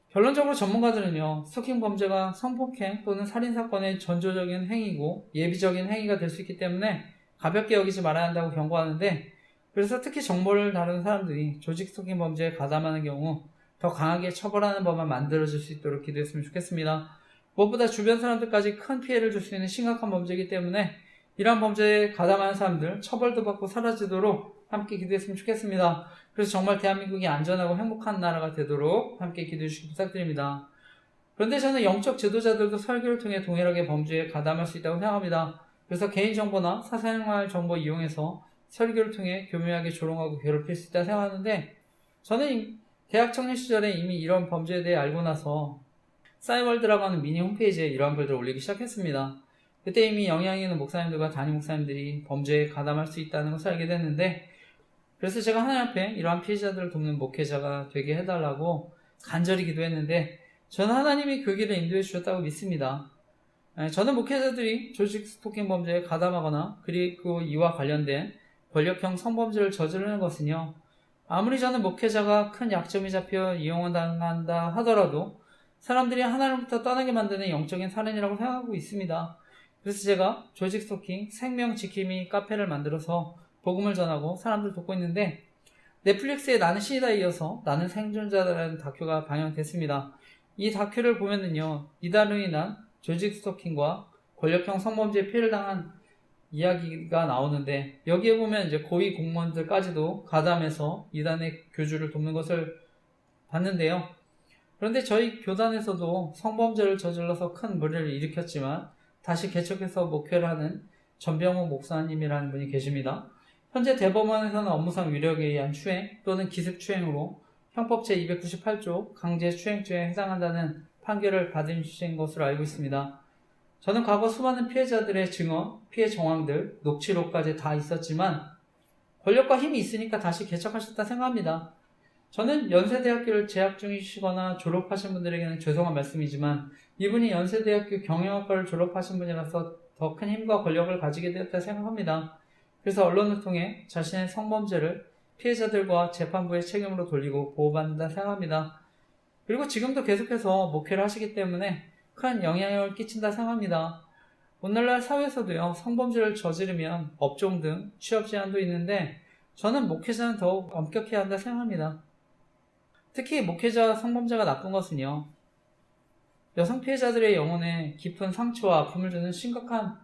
Speaker 1: 결론적으로 전문가들은요, 스토킹 범죄가 성폭행 또는 살인사건의 전조적인 행위고 예비적인 행위가 될 수 있기 때문에 가볍게 여기지 말아야 한다고 경고하는데, 그래서 특히 정보를 다루는 사람들이 조직 스토킹 범죄에 가담하는 경우 더 강하게 처벌하는 법만 만들어질 수 있도록 기도했으면 좋겠습니다. 무엇보다 주변 사람들까지 큰 피해를 줄 수 있는 심각한 범죄이기 때문에 이러한 범죄에 가담하는 사람들 처벌도 받고 사라지도록 함께 기도했으면 좋겠습니다. 그래서 정말 대한민국이 안전하고 행복한 나라가 되도록 함께 기도해 주시기 부탁드립니다. 그런데 저는 영적 지도자들도 설교를 통해 동일하게 범죄에 가담할 수 있다고 생각합니다. 그래서 개인정보나 사생활 정보 이용해서 설교를 통해 교묘하게 조롱하고 괴롭힐 수 있다고 생각하는데, 저는 대학 청년 시절에 이미 이런 범죄에 대해 알고 나서 싸이월드라고 하는 미니 홈페이지에 이러한 글들을 올리기 시작했습니다. 그때 이미 영향이 있는 목사님들과 담임 목사님들이 범죄에 가담할 수 있다는 것을 알게 됐는데, 그래서 제가 하나님 앞에 이러한 피해자들을 돕는 목회자가 되게 해달라고 간절히 기도했는데, 저는 하나님이 그 길을 인도해 주셨다고 믿습니다. 저는 목회자들이 조직 스토킹 범죄에 가담하거나 그리고 이와 관련된 권력형 성범죄를 저지르는 것은요, 아무리 저는 목회자가 큰 약점이 잡혀 이용당한다 하더라도 사람들이 하나님부터 떠나게 만드는 영적인 살인이라고 생각하고 있습니다. 그래서 제가 조직 스토킹 생명 지킴이 카페를 만들어서 복음을 전하고 사람들 돕고 있는데, 넷플릭스의 나는 신이다에 이어서 나는 생존자라는 다큐가 방영됐습니다. 이 다큐를 보면은요, 이단으로 인한 조직 스토킹과 권력형 성범죄에 피해를 당한 이야기가 나오는데, 여기에 보면 이제 고위 공무원들까지도 가담해서 이단의 교주를 돕는 것을 봤는데요. 그런데 저희 교단에서도 성범죄를 저질러서 큰 무리를 일으켰지만 다시 개척해서 목회를 하는 전병호 목사님이라는 분이 계십니다. 현재 대법원에서는 업무상 위력에 의한 추행 또는 기습추행으로 형법 제298조 강제추행죄에 해당한다는 판결을 받으신 것으로 알고 있습니다. 저는 과거 수많은 피해자들의 증언, 피해 정황들, 녹취록까지 다 있었지만 권력과 힘이 있으니까 다시 개척하셨다 생각합니다. 저는 연세대학교를 재학 중이시거나 졸업하신 분들에게는 죄송한 말씀이지만 이분이 연세대학교 경영학과를 졸업하신 분이라서 더 큰 힘과 권력을 가지게 되었다 생각합니다. 그래서 언론을 통해 자신의 성범죄를 피해자들과 재판부의 책임으로 돌리고 보호받는다 생각합니다. 그리고 지금도 계속해서 목회를 하시기 때문에 큰 영향력을 끼친다 생각합니다. 오늘날 사회에서도요, 성범죄를 저지르면 업종 등 취업 제한도 있는데 저는 목회자는 더욱 엄격해야 한다 생각합니다. 특히 목회자 성범죄가 나쁜 것은요, 여성 피해자들의 영혼에 깊은 상처와 아픔을 주는 심각한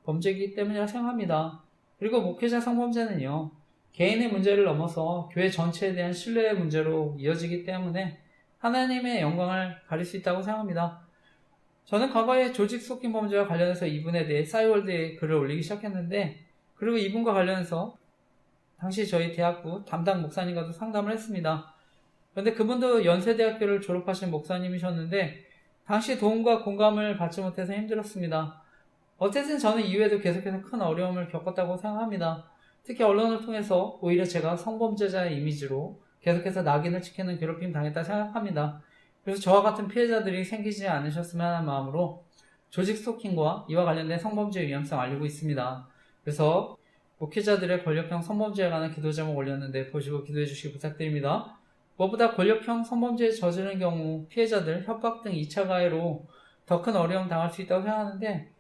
Speaker 1: 범죄이기 때문이라 생각합니다. 그리고 목회자 성범죄는요, 개인의 문제를 넘어서 교회 전체에 대한 신뢰의 문제로 이어지기 때문에 하나님의 영광을 가릴 수 있다고 생각합니다. 저는 과거에 조직 스토킹 범죄와 관련해서 이분에 대해 싸이월드에 글을 올리기 시작했는데, 그리고 이분과 관련해서 당시 저희 대학부 담당 목사님과도 상담을 했습니다. 그런데 그분도 연세대학교를 졸업하신 목사님이셨는데 당시 도움과 공감을 받지 못해서 힘들었습니다. 어쨌든 저는 이후에도 계속해서 큰 어려움을 겪었다고 생각합니다. 특히 언론을 통해서 오히려 제가 성범죄자의 이미지로 계속해서 낙인을 찍히는 괴롭힘 당했다 생각합니다. 그래서 저와 같은 피해자들이 생기지 않으셨으면 하는 마음으로 조직 스토킹과 이와 관련된 성범죄의 위험성 알리고 있습니다. 그래서 목회자들의 권력형 성범죄에 관한 기도 제목 올렸는데 보시고 기도해 주시기 부탁드립니다. 무엇보다 권력형 성범죄에 저지르는 경우 피해자들 협박 등 2차 가해로 더 큰 어려움 당할 수 있다고 생각하는데,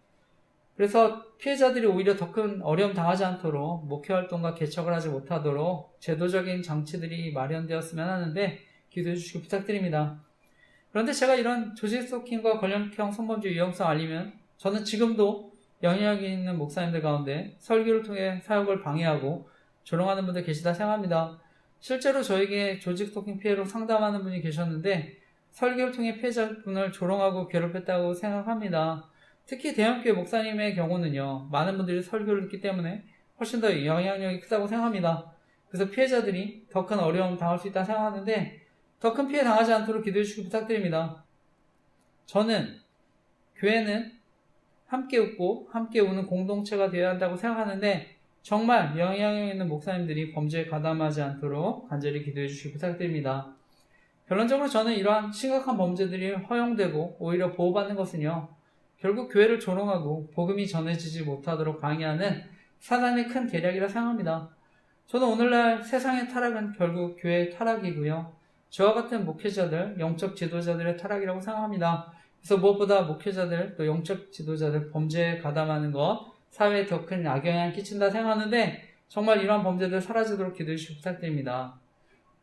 Speaker 1: 그래서 피해자들이 오히려 더 큰 어려움 당하지 않도록 목회활동과 개척을 하지 못하도록 제도적인 장치들이 마련되었으면 하는데 기도해 주시기 부탁드립니다. 그런데 제가 이런 조직 스토킹과 권력형 성범죄 위험성 알리면 저는 지금도 영향력이 있는 목사님들 가운데 설교를 통해 사역을 방해하고 조롱하는 분들 계시다 생각합니다. 실제로 저에게 조직 스토킹 피해로 상담하는 분이 계셨는데 설교를 통해 피해자분을 조롱하고 괴롭혔다고 생각합니다. 특히 대형교회 목사님의 경우는요, 많은 분들이 설교를 듣기 때문에 훨씬 더 영향력이 크다고 생각합니다. 그래서 피해자들이 더 큰 어려움 당할 수 있다 생각하는데 더 큰 피해 당하지 않도록 기도해 주시기 부탁드립니다. 저는 교회는 함께 웃고 함께 우는 공동체가 되어야 한다고 생각하는데 정말 영향력 있는 목사님들이 범죄에 가담하지 않도록 간절히 기도해 주시기 부탁드립니다. 결론적으로 저는 이러한 심각한 범죄들이 허용되고 오히려 보호받는 것은요, 결국 교회를 조롱하고 복음이 전해지지 못하도록 방해하는 사단의 큰 계략이라 생각합니다. 저는 오늘날 세상의 타락은 결국 교회의 타락이고요, 저와 같은 목회자들, 영적 지도자들의 타락이라고 생각합니다. 그래서 무엇보다 목회자들, 또 영적 지도자들 범죄에 가담하는 것, 사회에 더 큰 악영향을 끼친다 생각하는데 정말 이러한 범죄들 사라지도록 기도해 주시기 부탁드립니다.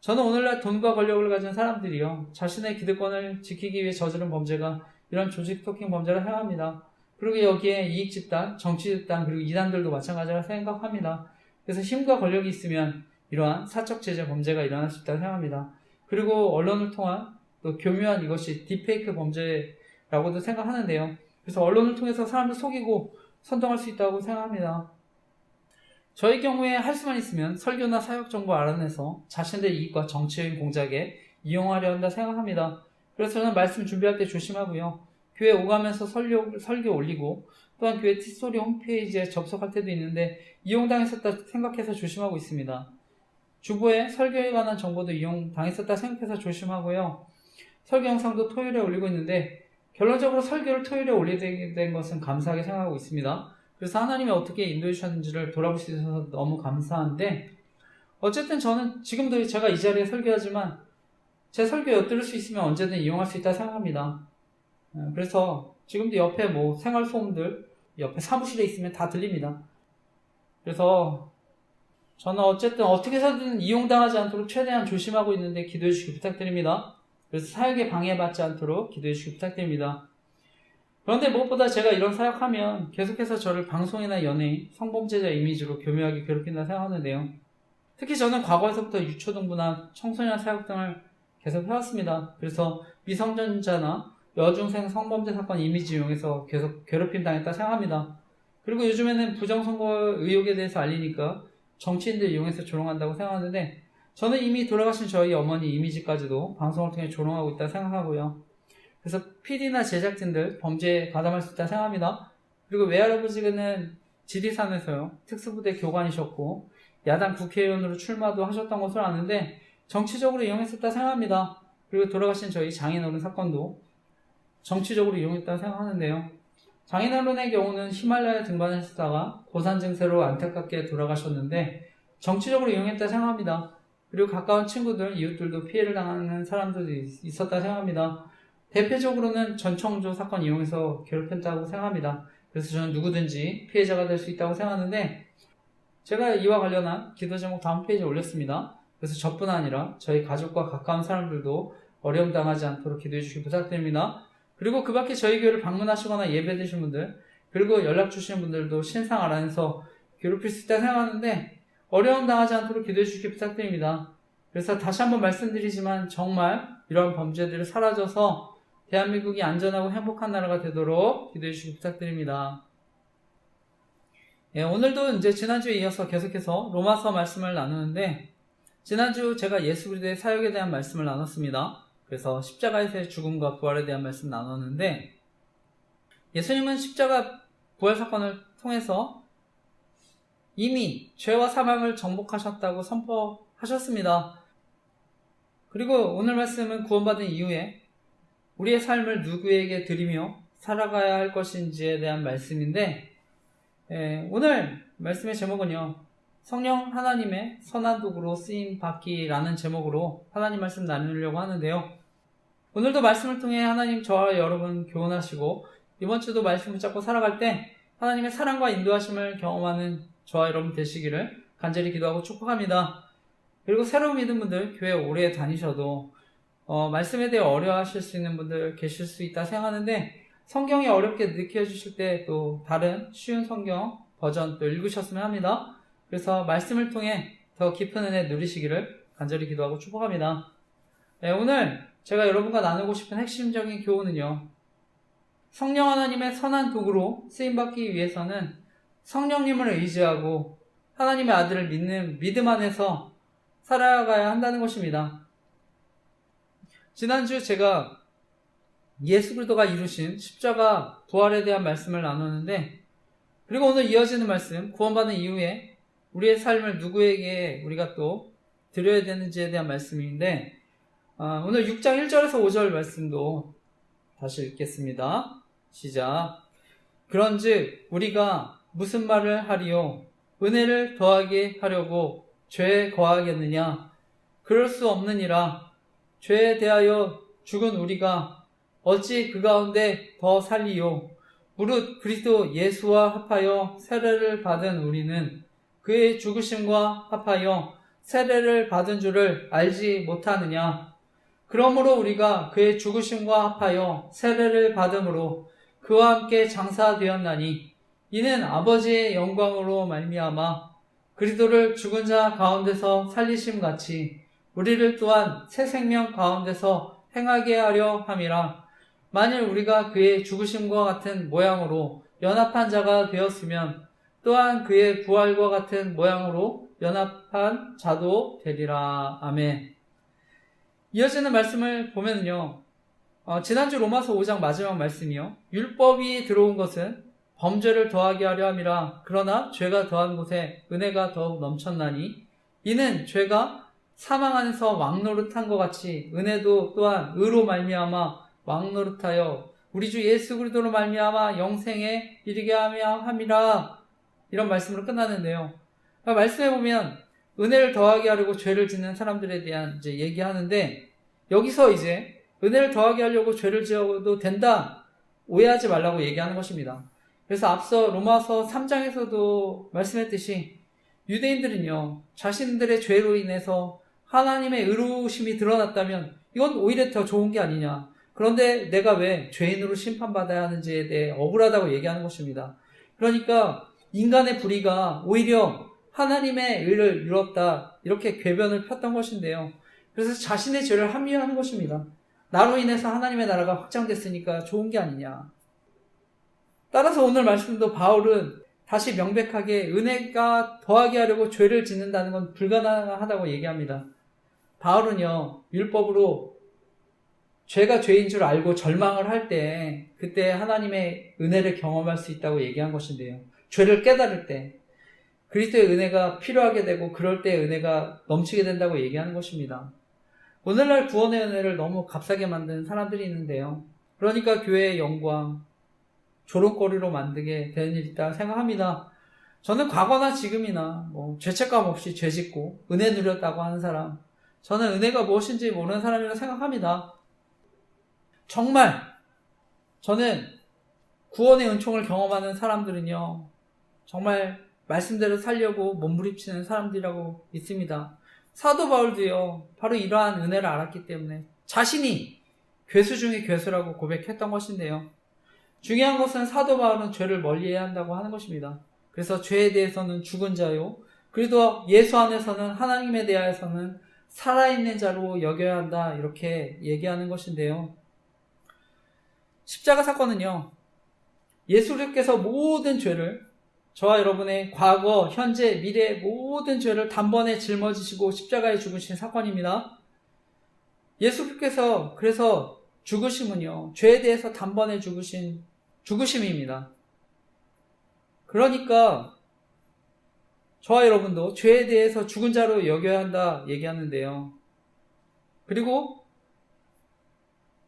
Speaker 1: 저는 오늘날 돈과 권력을 가진 사람들이요, 자신의 기득권을 지키기 위해 저지른 범죄가 이런 조직 스토킹 범죄를 행합니다. 그리고 여기에 이익 집단, 정치 집단, 그리고 이단들도 마찬가지라 생각합니다. 그래서 힘과 권력이 있으면 이러한 사적 제재 범죄가 일어날 수 있다고 생각합니다. 그리고 언론을 통한 또 교묘한 이것이 딥페이크 범죄라고도 생각하는데요. 그래서 언론을 통해서 사람들 속이고 선동할 수 있다고 생각합니다. 저희 경우에 할 수만 있으면 설교나 사역 정보 알아내서 자신들의 이익과 정치적인 공작에 이용하려 한다 생각합니다. 그래서 저는 말씀 준비할 때 조심하고요, 교회 오가면서 설교 올리고 또한 교회 티스토리 홈페이지에 접속할 때도 있는데 이용당했었다 생각해서 조심하고 있습니다. 주보에 설교에 관한 정보도 이용당했었다 생각해서 조심하고요, 설교 영상도 토요일에 올리고 있는데 결론적으로 설교를 토요일에 올리게 된 것은 감사하게 생각하고 있습니다. 그래서 하나님이 어떻게 인도해 주셨는지를 돌아볼 수 있어서 너무 감사한데, 어쨌든 저는 지금도 제가 이 자리에 설교하지만 제 설교에 엿들을 수 있으면 언제든 이용할 수 있다 생각합니다. 그래서 지금도 옆에 생활 소음들 옆에 사무실에 있으면 다 들립니다. 그래서 저는 어쨌든 어떻게 해서든 이용당하지 않도록 최대한 조심하고 있는데 기도해 주시기 부탁드립니다. 그래서 사역에 방해받지 않도록 기도해 주시기 부탁드립니다. 그런데 무엇보다 제가 이런 사역하면 계속해서 저를 방송이나 연예인, 성범죄자 이미지로 교묘하게 괴롭힌다 생각하는데요. 특히 저는 과거에서부터 유초등부나 청소년 사역 등을 계속 해왔습니다. 그래서 미성년자나 여중생 성범죄 사건 이미지 이용해서 계속 괴롭힘 당했다 생각합니다. 그리고 요즘에는 부정선거 의혹에 대해서 알리니까 정치인들 이용해서 조롱한다고 생각하는데 저는 이미 돌아가신 저희 어머니 이미지까지도 방송을 통해 조롱하고 있다 생각하고요. 그래서 PD나 제작진들 범죄에 가담할 수 있다 생각합니다. 그리고 외할아버지는 지리산에서요, 특수부대 교관이셨고 야당 국회의원으로 출마도 하셨던 것으로 아는데 정치적으로 이용했었다 생각합니다. 그리고 돌아가신 저희 장인어른 사건도 정치적으로 이용했다고 생각하는데요. 장인어른의 경우는 히말라야 등반하시다가 고산 증세로 안타깝게 돌아가셨는데 정치적으로 이용했다 생각합니다. 그리고 가까운 친구들, 이웃들도 피해를 당하는 사람들도 있었다 생각합니다. 대표적으로는 전청조 사건 이용해서 괴롭혔다고 생각합니다. 그래서 저는 누구든지 피해자가 될 수 있다고 생각하는데 제가 이와 관련한 기도 제목 다음 페이지에 올렸습니다. 그래서 저뿐 아니라 저희 가족과 가까운 사람들도 어려움 당하지 않도록 기도해 주시기 부탁드립니다. 그리고 그 밖에 저희 교회를 방문하시거나 예배드신 분들, 그리고 연락 주시는 분들도 신상 안에서 괴롭힐 수 있다 생각하는데 어려움 당하지 않도록 기도해 주시기 부탁드립니다. 그래서 다시 한번 말씀드리지만 정말 이런 범죄들이 사라져서 대한민국이 안전하고 행복한 나라가 되도록 기도해 주시기 부탁드립니다. 오늘도 이제 지난주에 이어서 계속해서 로마서 말씀을 나누는데 지난주 제가 예수 그리스도의 사역에 대한 말씀을 나눴습니다. 그래서 십자가에서의 죽음과 부활에 대한 말씀 나눴는데 예수님은 십자가 부활 사건을 통해서 이미 죄와 사망을 정복하셨다고 선포하셨습니다. 그리고 오늘 말씀은 구원받은 이후에 우리의 삶을 누구에게 드리며 살아가야 할 것인지에 대한 말씀인데 오늘 말씀의 제목은요, 성령 하나님의 선한 도구로 쓰임 받기라는 제목으로 하나님 말씀 나누려고 하는데요. 오늘도 말씀을 통해 하나님 저와 여러분 교훈하시고 이번 주도 말씀 붙잡고 살아갈 때 하나님의 사랑과 인도하심을 경험하는 저와 여러분 되시기를 간절히 기도하고 축복합니다. 그리고 새로운 믿은 분들, 교회 오래 다니셔도 말씀에 대해 어려워하실 수 있는 분들 계실 수 있다 생각하는데 성경이 어렵게 느껴지실 때 또 다른 쉬운 성경 버전 또 읽으셨으면 합니다. 그래서 말씀을 통해 더 깊은 은혜 누리시기를 간절히 기도하고 축복합니다. 오늘 제가 여러분과 나누고 싶은 핵심적인 교훈은요, 성령 하나님의 선한 도구로 쓰임받기 위해서는 성령님을 의지하고 하나님의 아들을 믿는 믿음 안에서 살아가야 한다는 것입니다. 지난주 제가 예수 그리스도가 이루신 십자가 부활에 대한 말씀을 나눴는데, 그리고 오늘 이어지는 말씀, 구원받은 이후에 우리의 삶을 누구에게 우리가 또 드려야 되는지에 대한 말씀인데, 오늘 6장 1절에서 5절 말씀도 다시 읽겠습니다. 시작. 그런즉 우리가 무슨 말을 하리요? 은혜를 더하게 하려고 죄에 거하겠느냐? 그럴 수 없느니라. 죄에 대하여 죽은 우리가 어찌 그 가운데 더 살리요? 무릇 그리스도 예수와 합하여 세례를 받은 우리는 그의 죽으심과 합하여 세례를 받은 줄을 알지 못하느냐? 그러므로 우리가 그의 죽으심과 합하여 세례를 받음으로 그와 함께 장사되었나니 이는 아버지의 영광으로 말미암아 그리스도를 죽은 자 가운데서 살리심 같이 우리를 또한 새 생명 가운데서 행하게 하려 함이라. 만일 우리가 그의 죽으심과 같은 모양으로 연합한 자가 되었으면 또한 그의 부활과 같은 모양으로 연합한 자도 되리라. 아멘. 이어지는 말씀을 보면요, 지난주 로마서 5장 마지막 말씀이요, 율법이 들어온 것은 범죄를 더하게 하려 함이라. 그러나 죄가 더한 곳에 은혜가 더욱 넘쳤나니 이는 죄가 사망 안에서 왕노릇한 것 같이 은혜도 또한 의로 말미암아 왕노릇하여 우리 주 예수 그리스도로 말미암아 영생에 이르게 하며 함이라. 이런 말씀으로 끝나는데요, 말씀해 보면 은혜를 더하게 하려고 죄를 짓는 사람들에 대한 이제 얘기하는데, 여기서 이제 은혜를 더하게 하려고 죄를 지어도 된다, 오해하지 말라고 얘기하는 것입니다. 그래서 앞서 로마서 3장에서도 말씀했듯이 유대인들은요, 자신들의 죄로 인해서 하나님의 의로우심이 드러났다면 이건 오히려 더 좋은 게 아니냐, 그런데 내가 왜 죄인으로 심판받아야 하는지에 대해 억울하다고 얘기하는 것입니다. 그러니까 인간의 불의가 오히려 하나님의 의를 이뤘다, 이렇게 궤변을 폈던 것인데요, 그래서 자신의 죄를 합리화하는 것입니다. 나로 인해서 하나님의 나라가 확장됐으니까 좋은 게 아니냐. 따라서 오늘 말씀도 바울은 다시 명백하게 은혜가 더하게 하려고 죄를 짓는다는 건 불가능하다고 얘기합니다. 바울은요, 율법으로 죄가 죄인 줄 알고 절망을 할 때 그때 하나님의 은혜를 경험할 수 있다고 얘기한 것인데요, 죄를 깨달을 때 그리스도의 은혜가 필요하게 되고 그럴 때 은혜가 넘치게 된다고 얘기하는 것입니다. 오늘날 구원의 은혜를 너무 값싸게 만드는 사람들이 있는데요, 그러니까 교회의 영광, 조롱거리로 만들게 되는 일이 있다고 생각합니다. 저는 과거나 지금이나 죄책감 없이 죄 짓고 은혜 누렸다고 하는 사람, 저는 은혜가 무엇인지 모르는 사람이라고 생각합니다. 정말 저는 구원의 은총을 경험하는 사람들은요, 정말 말씀대로 살려고 몸부림치는 사람들이라고 믿습니다. 사도 바울도요, 바로 이러한 은혜를 알았기 때문에 자신이 괴수 중에 괴수라고 고백했던 것인데요, 중요한 것은 사도 바울은 죄를 멀리해야 한다고 하는 것입니다. 그래서 죄에 대해서는 죽은 자요, 그래도 예수 안에서는 하나님에 대해서는 살아있는 자로 여겨야 한다, 이렇게 얘기하는 것인데요, 십자가 사건은요, 예수님께서 모든 죄를, 저와 여러분의 과거, 현재, 미래 모든 죄를 단번에 짊어지시고 십자가에 죽으신 사건입니다. 예수님께서 그래서 죽으심은요, 죄에 대해서 단번에 죽으신 죽으심입니다. 그러니까 저와 여러분도 죄에 대해서 죽은 자로 여겨야 한다 얘기하는데요, 그리고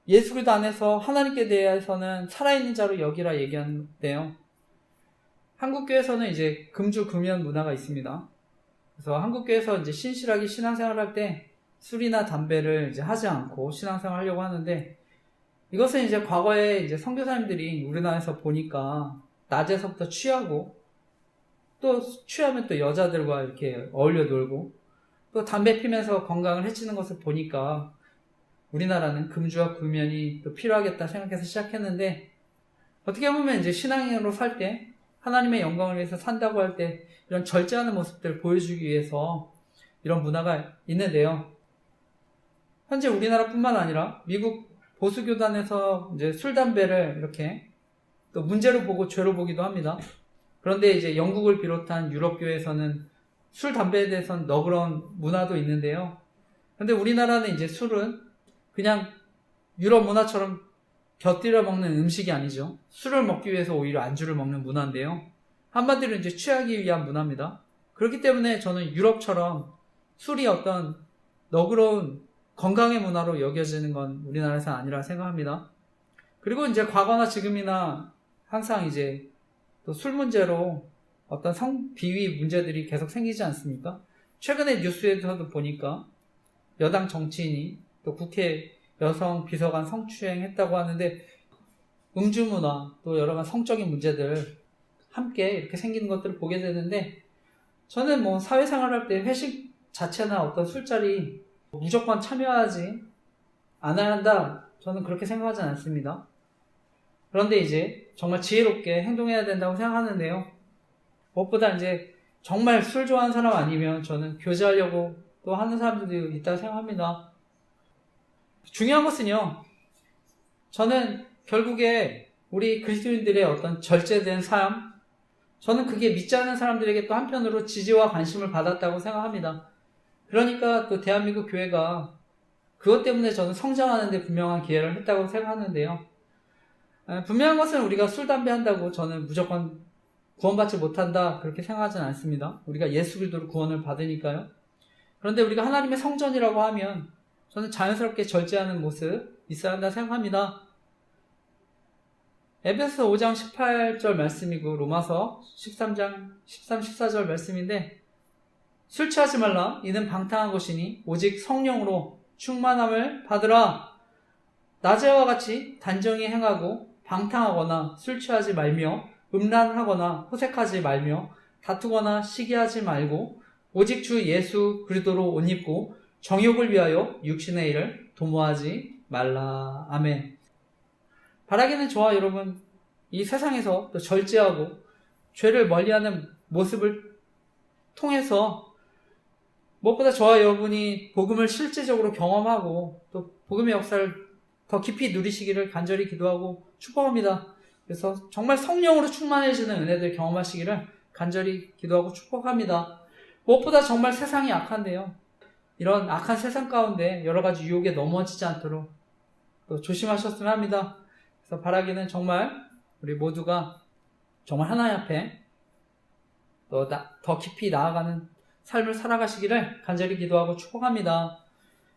Speaker 1: 예수 그리스도 안에서 하나님께 대해서는 살아있는 자로 여기라 얘기하는데요, 한국교회에서는 이제 금주 금연 문화가 있습니다. 그래서 한국교회에서 이제 신실하게 신앙생활을 할 때 술이나 담배를 이제 하지 않고 신앙생활을 하려고 하는데, 이것은 이제 과거에 이제 선교사님들이 우리나라에서 보니까 낮에서부터 취하고, 또 취하면 또 여자들과 이렇게 어울려 놀고, 또 담배 피면서 건강을 해치는 것을 보니까 우리나라는 금주와 금연이 또 필요하겠다 생각해서 시작했는데, 어떻게 보면 이제 신앙인으로 살 때, 하나님의 영광을 위해서 산다고 할 때 이런 절제하는 모습들을 보여주기 위해서 이런 문화가 있는데요, 현재 우리나라뿐만 아니라 미국 보수교단에서 이제 술, 담배를 이렇게 또 문제로 보고 죄로 보기도 합니다. 그런데 이제 영국을 비롯한 유럽교회에서는 술, 담배에 대해서는 너그러운 문화도 있는데요. 근데 우리나라는 이제 술은 그냥 유럽 문화처럼 곁들여 먹는 음식이 아니죠. 술을 먹기 위해서 오히려 안주를 먹는 문화인데요. 한마디로 이제 취하기 위한 문화입니다. 그렇기 때문에 저는 유럽처럼 술이 어떤 너그러운 건강의 문화로 여겨지는 건 우리나라에서는 아니라 생각합니다. 그리고 이제 과거나 지금이나 항상 이제 또 술 문제로 어떤 비위 문제들이 계속 생기지 않습니까? 최근에 뉴스에서도 보니까 여당 정치인이 또 국회 여성 비서관 성추행했다고 하는데 음주 문화 또 여러 가지 성적인 문제들 함께 이렇게 생기는 것들을 보게 되는데 저는 뭐 사회생활할 때 회식 자체나 어떤 술자리 무조건 참여하지 않아야 한다. 저는 그렇게 생각하지 않습니다. 그런데 이제 정말 지혜롭게 행동해야 된다고 생각하는데요. 무엇보다 이제 정말 술 좋아하는 사람 아니면 저는 교제하려고 또 하는 사람들도 있다고 생각합니다. 중요한 것은요. 저는 결국에 우리 그리스도인들의 어떤 절제된 삶, 저는 그게 믿지 않는 사람들에게 또 한편으로 지지와 관심을 받았다고 생각합니다. 그러니까 또 대한민국 교회가 그것 때문에 저는 성장하는 데 분명한 기회를 했다고 생각하는데요. 분명한 것은 우리가 술, 담배 한다고 저는 무조건 구원받지 못한다 그렇게 생각하지는 않습니다. 우리가 예수 그리스도로 구원을 받으니까요. 그런데 우리가 하나님의 성전이라고 하면 저는 자연스럽게 절제하는 모습 있어야 한다 생각합니다. 에베소서 5장 18절 말씀이고 로마서 13장 13, 14절 말씀인데 술 취하지 말라 이는 방탕한 것이니 오직 성령으로 충만함을 받으라. 낮에와 같이 단정히 행하고 방탕하거나 술 취하지 말며 음란하거나 호색하지 말며 다투거나 시기하지 말고 오직 주 예수 그리스도로 옷 입고 정욕을 위하여 육신의 일을 도모하지 말라. 아멘. 바라기는 저와 여러분 이 세상에서 또 절제하고 죄를 멀리하는 모습을 통해서 무엇보다 저와 여러분이 복음을 실제적으로 경험하고 또 복음의 역사를 더 깊이 누리시기를 간절히 기도하고 축복합니다. 그래서 정말 성령으로 충만해지는 은혜들 경험하시기를 간절히 기도하고 축복합니다. 무엇보다 정말 세상이 악한데요. 이런 악한 세상 가운데 여러 가지 유혹에 넘어지지 않도록 또 조심하셨으면 합니다. 그래서 바라기는 정말 우리 모두가 정말 하나님 앞에 또 더 깊이 나아가는 삶을 살아가시기를 간절히 기도하고 축복합니다.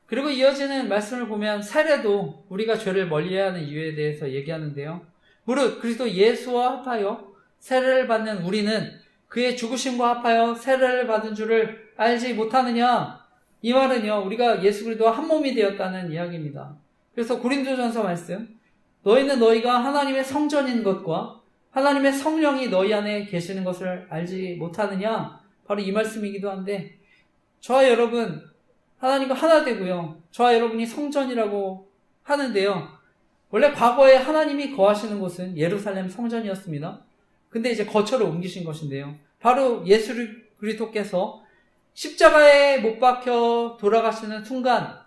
Speaker 1: 그리고 이어지는 말씀을 보면 세례도 우리가 죄를 멀리해야 하는 이유에 대해서 얘기하는데요. 무릇 그리스도 예수와 합하여 세례를 받는 우리는 그의 죽으심과 합하여 세례를 받은 줄을 알지 못하느냐. 이 말은요 우리가 예수 그리스도와 한 몸이 되었다는 이야기입니다. 그래서 고린도전서 말씀 너희는 너희가 하나님의 성전인 것과 하나님의 성령이 너희 안에 계시는 것을 알지 못하느냐. 바로 이 말씀이기도 한데 저와 여러분 하나님과 하나 되고요. 저와 여러분이 성전이라고 하는데요. 원래 과거에 하나님이 거하시는 곳은 예루살렘 성전이었습니다. 근데 이제 거처를 옮기신 것인데요. 바로 예수 그리스도께서 십자가에 못 박혀 돌아가시는 순간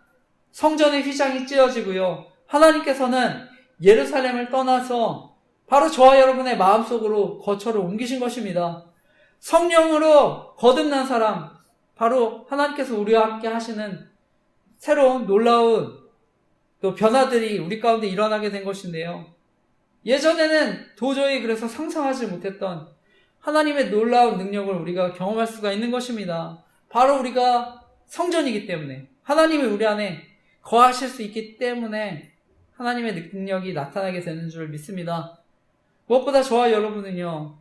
Speaker 1: 성전의 휘장이 찢어지고요. 하나님께서는 예루살렘을 떠나서 바로 저와 여러분의 마음속으로 거처를 옮기신 것입니다. 성령으로 거듭난 사람, 바로 하나님께서 우리와 함께 하시는 새로운 놀라운 또 변화들이 우리 가운데 일어나게 된 것인데요. 예전에는 도저히 그래서 상상하지 못했던 하나님의 놀라운 능력을 우리가 경험할 수가 있는 것입니다. 바로 우리가 성전이기 때문에 하나님이 우리 안에 거하실 수 있기 때문에 하나님의 능력이 나타나게 되는 줄 믿습니다. 무엇보다 저와 여러분은요.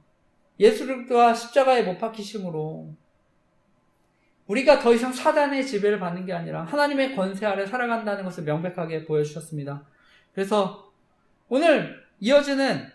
Speaker 1: 예수 그리스도와 십자가에 못 박히심으로 우리가 더 이상 사단의 지배를 받는 게 아니라 하나님의 권세 아래 살아간다는 것을 명백하게 보여주셨습니다. 그래서 오늘 이어지는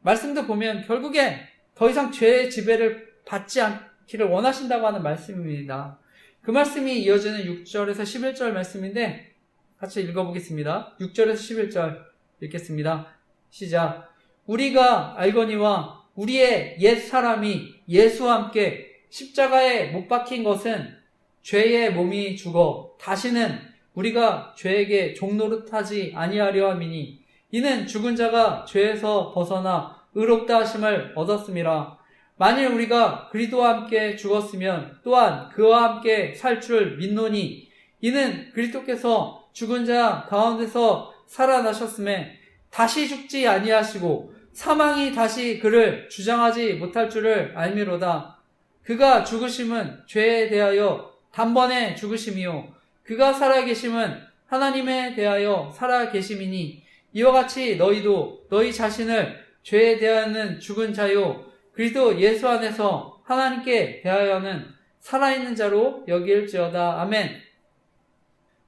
Speaker 1: 말씀도 보면 결국에 더 이상 죄의 지배를 받지 않기를 원하신다고 하는 말씀입니다. 그 말씀이 이어지는 6절에서 11절 말씀인데 같이 읽어보겠습니다. 6절에서 11절 읽겠습니다. 시작. 우리가 알거니와 우리의 옛 사람이 예수와 함께 십자가에 못 박힌 것은 죄의 몸이 죽어 다시는 우리가 죄에게 종노릇하지 아니하려 함이니 이는 죽은 자가 죄에서 벗어나 의롭다 하심을 얻었음이라. 만일 우리가 그리스도와 함께 죽었으면 또한 그와 함께 살 줄 믿노니 이는 그리스도께서 죽은 자 가운데서 살아나셨음에 다시 죽지 아니하시고 사망이 다시 그를 주장하지 못할 줄을 알미로다. 그가 죽으심은 죄에 대하여 단번에 죽으심이요 그가 살아계심은 하나님에 대하여 살아계심이니 이와 같이 너희도 너희 자신을 죄에 대하여는 죽은 자요 그리스도 예수 안에서 하나님께 대하여는 살아있는 자로 여길지어다. 아멘.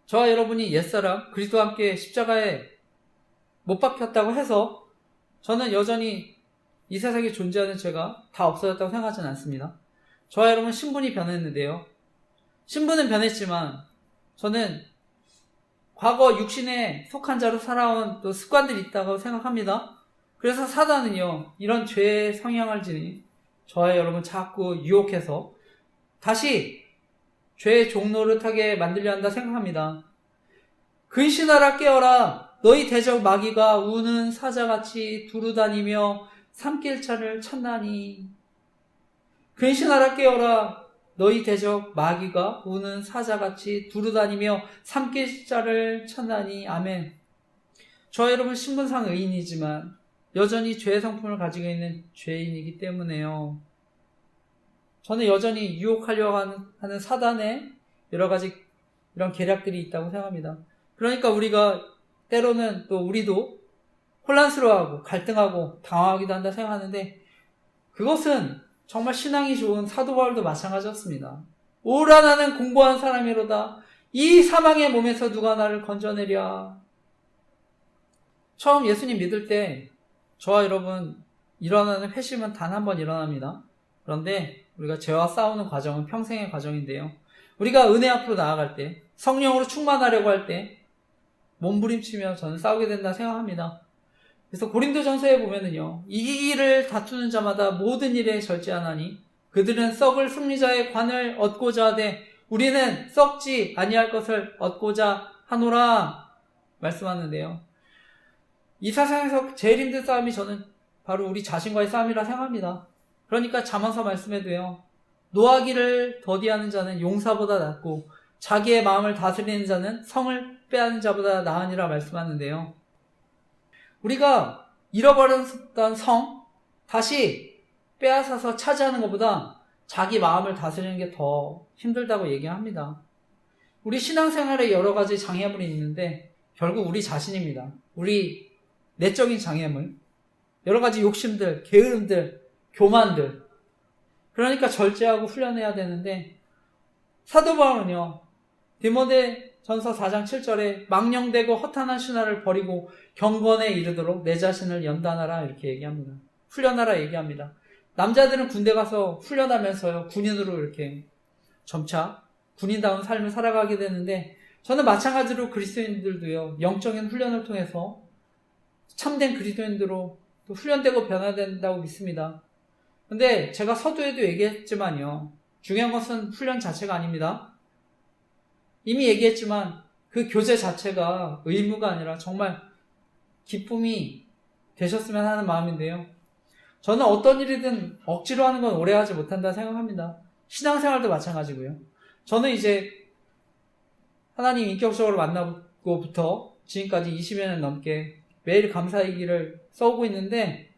Speaker 1: 저와 여러분이 옛사람 그리스도와 함께 십자가에 못 박혔다고 해서 저는 여전히 이 세상에 존재하는 죄가 다 없어졌다고 생각하지는 않습니다. 저와 여러분 신분이 변했는데요. 신분은 변했지만 저는 과거 육신에 속한 자로 살아온 또 습관들이 있다고 생각합니다. 그래서 사단은요, 이런 죄의 성향을 지니 저와 여러분 자꾸 유혹해서 다시 죄의 종노릇하게 만들려 한다 생각합니다. 근신하라 깨어라 너희 대적 마귀가 우는 사자같이 두루다니며 삼킬차를 찾나니. 근신하라 깨어라 너희 대적 마귀가 우는 사자같이 두루다니며 삼킬자를 찾나니. 아멘. 저 여러분 신분상 의인이지만 여전히 죄의 성품을 가지고 있는 죄인이기 때문에요. 저는 여전히 유혹하려고 하는 사단의 여러 가지 이런 계략들이 있다고 생각합니다. 그러니까 우리가 때로는 또 우리도 혼란스러워하고 갈등하고 당황하기도 한다 생각하는데 그것은 정말 신앙이 좋은 사도 바울도 마찬가지였습니다. 오라 나는 공고한 사람이로다. 이 사망의 몸에서 누가 나를 건져내랴. 처음 예수님 믿을 때 저와 여러분 일어나는 회심은 단 한 번 일어납니다. 그런데 우리가 죄와 싸우는 과정은 평생의 과정인데요. 우리가 은혜 앞으로 나아갈 때 성령으로 충만하려고 할 때 몸부림치며 저는 싸우게 된다 생각합니다. 그래서 고린도전서에 보면은요, 이기기를 다투는 자마다 모든 일에 절제하나니 그들은 썩을 승리자의 관을 얻고자 하되 우리는 썩지 아니할 것을 얻고자 하노라 말씀하는데요. 이 세상에서 제일 힘든 싸움이 저는 바로 우리 자신과의 싸움이라 생각합니다. 그러니까 잠언서 말씀에도요, 노하기를 더디하는 자는 용사보다 낫고 자기의 마음을 다스리는 자는 성을 빼앗는 자보다 나으니라 말씀하는데요. 우리가 잃어버렸던 성 다시 빼앗아서 차지하는 것보다 자기 마음을 다스리는 게 더 힘들다고 얘기합니다. 우리 신앙생활에 여러 가지 장애물이 있는데 결국 우리 자신입니다. 우리 내적인 장애물, 여러 가지 욕심들, 게으름들, 교만들. 그러니까 절제하고 훈련해야 되는데 사도 바울은요, 디모데전서 4장 7절에 망령되고 허탄한 신화를 버리고 경건에 이르도록 내 자신을 연단하라 이렇게 얘기합니다. 훈련하라 얘기합니다. 남자들은 군대 가서 훈련하면서요, 군인으로 이렇게 점차 군인다운 삶을 살아가게 되는데 저는 마찬가지로 그리스도인들도요, 영적인 훈련을 통해서 참된 그리스도인들로 또 훈련되고 변화된다고 믿습니다. 근데 제가 서두에도 얘기했지만요, 중요한 것은 훈련 자체가 아닙니다. 이미 얘기했지만 그 교제 자체가 의무가 아니라 정말 기쁨이 되셨으면 하는 마음인데요. 저는 어떤 일이든 억지로 하는 건 오래 하지 못한다 생각합니다. 신앙생활도 마찬가지고요. 저는 이제 하나님 인격적으로 만나고부터 지금까지 20여 년 넘게 매일 감사의 길을 써오고 있는데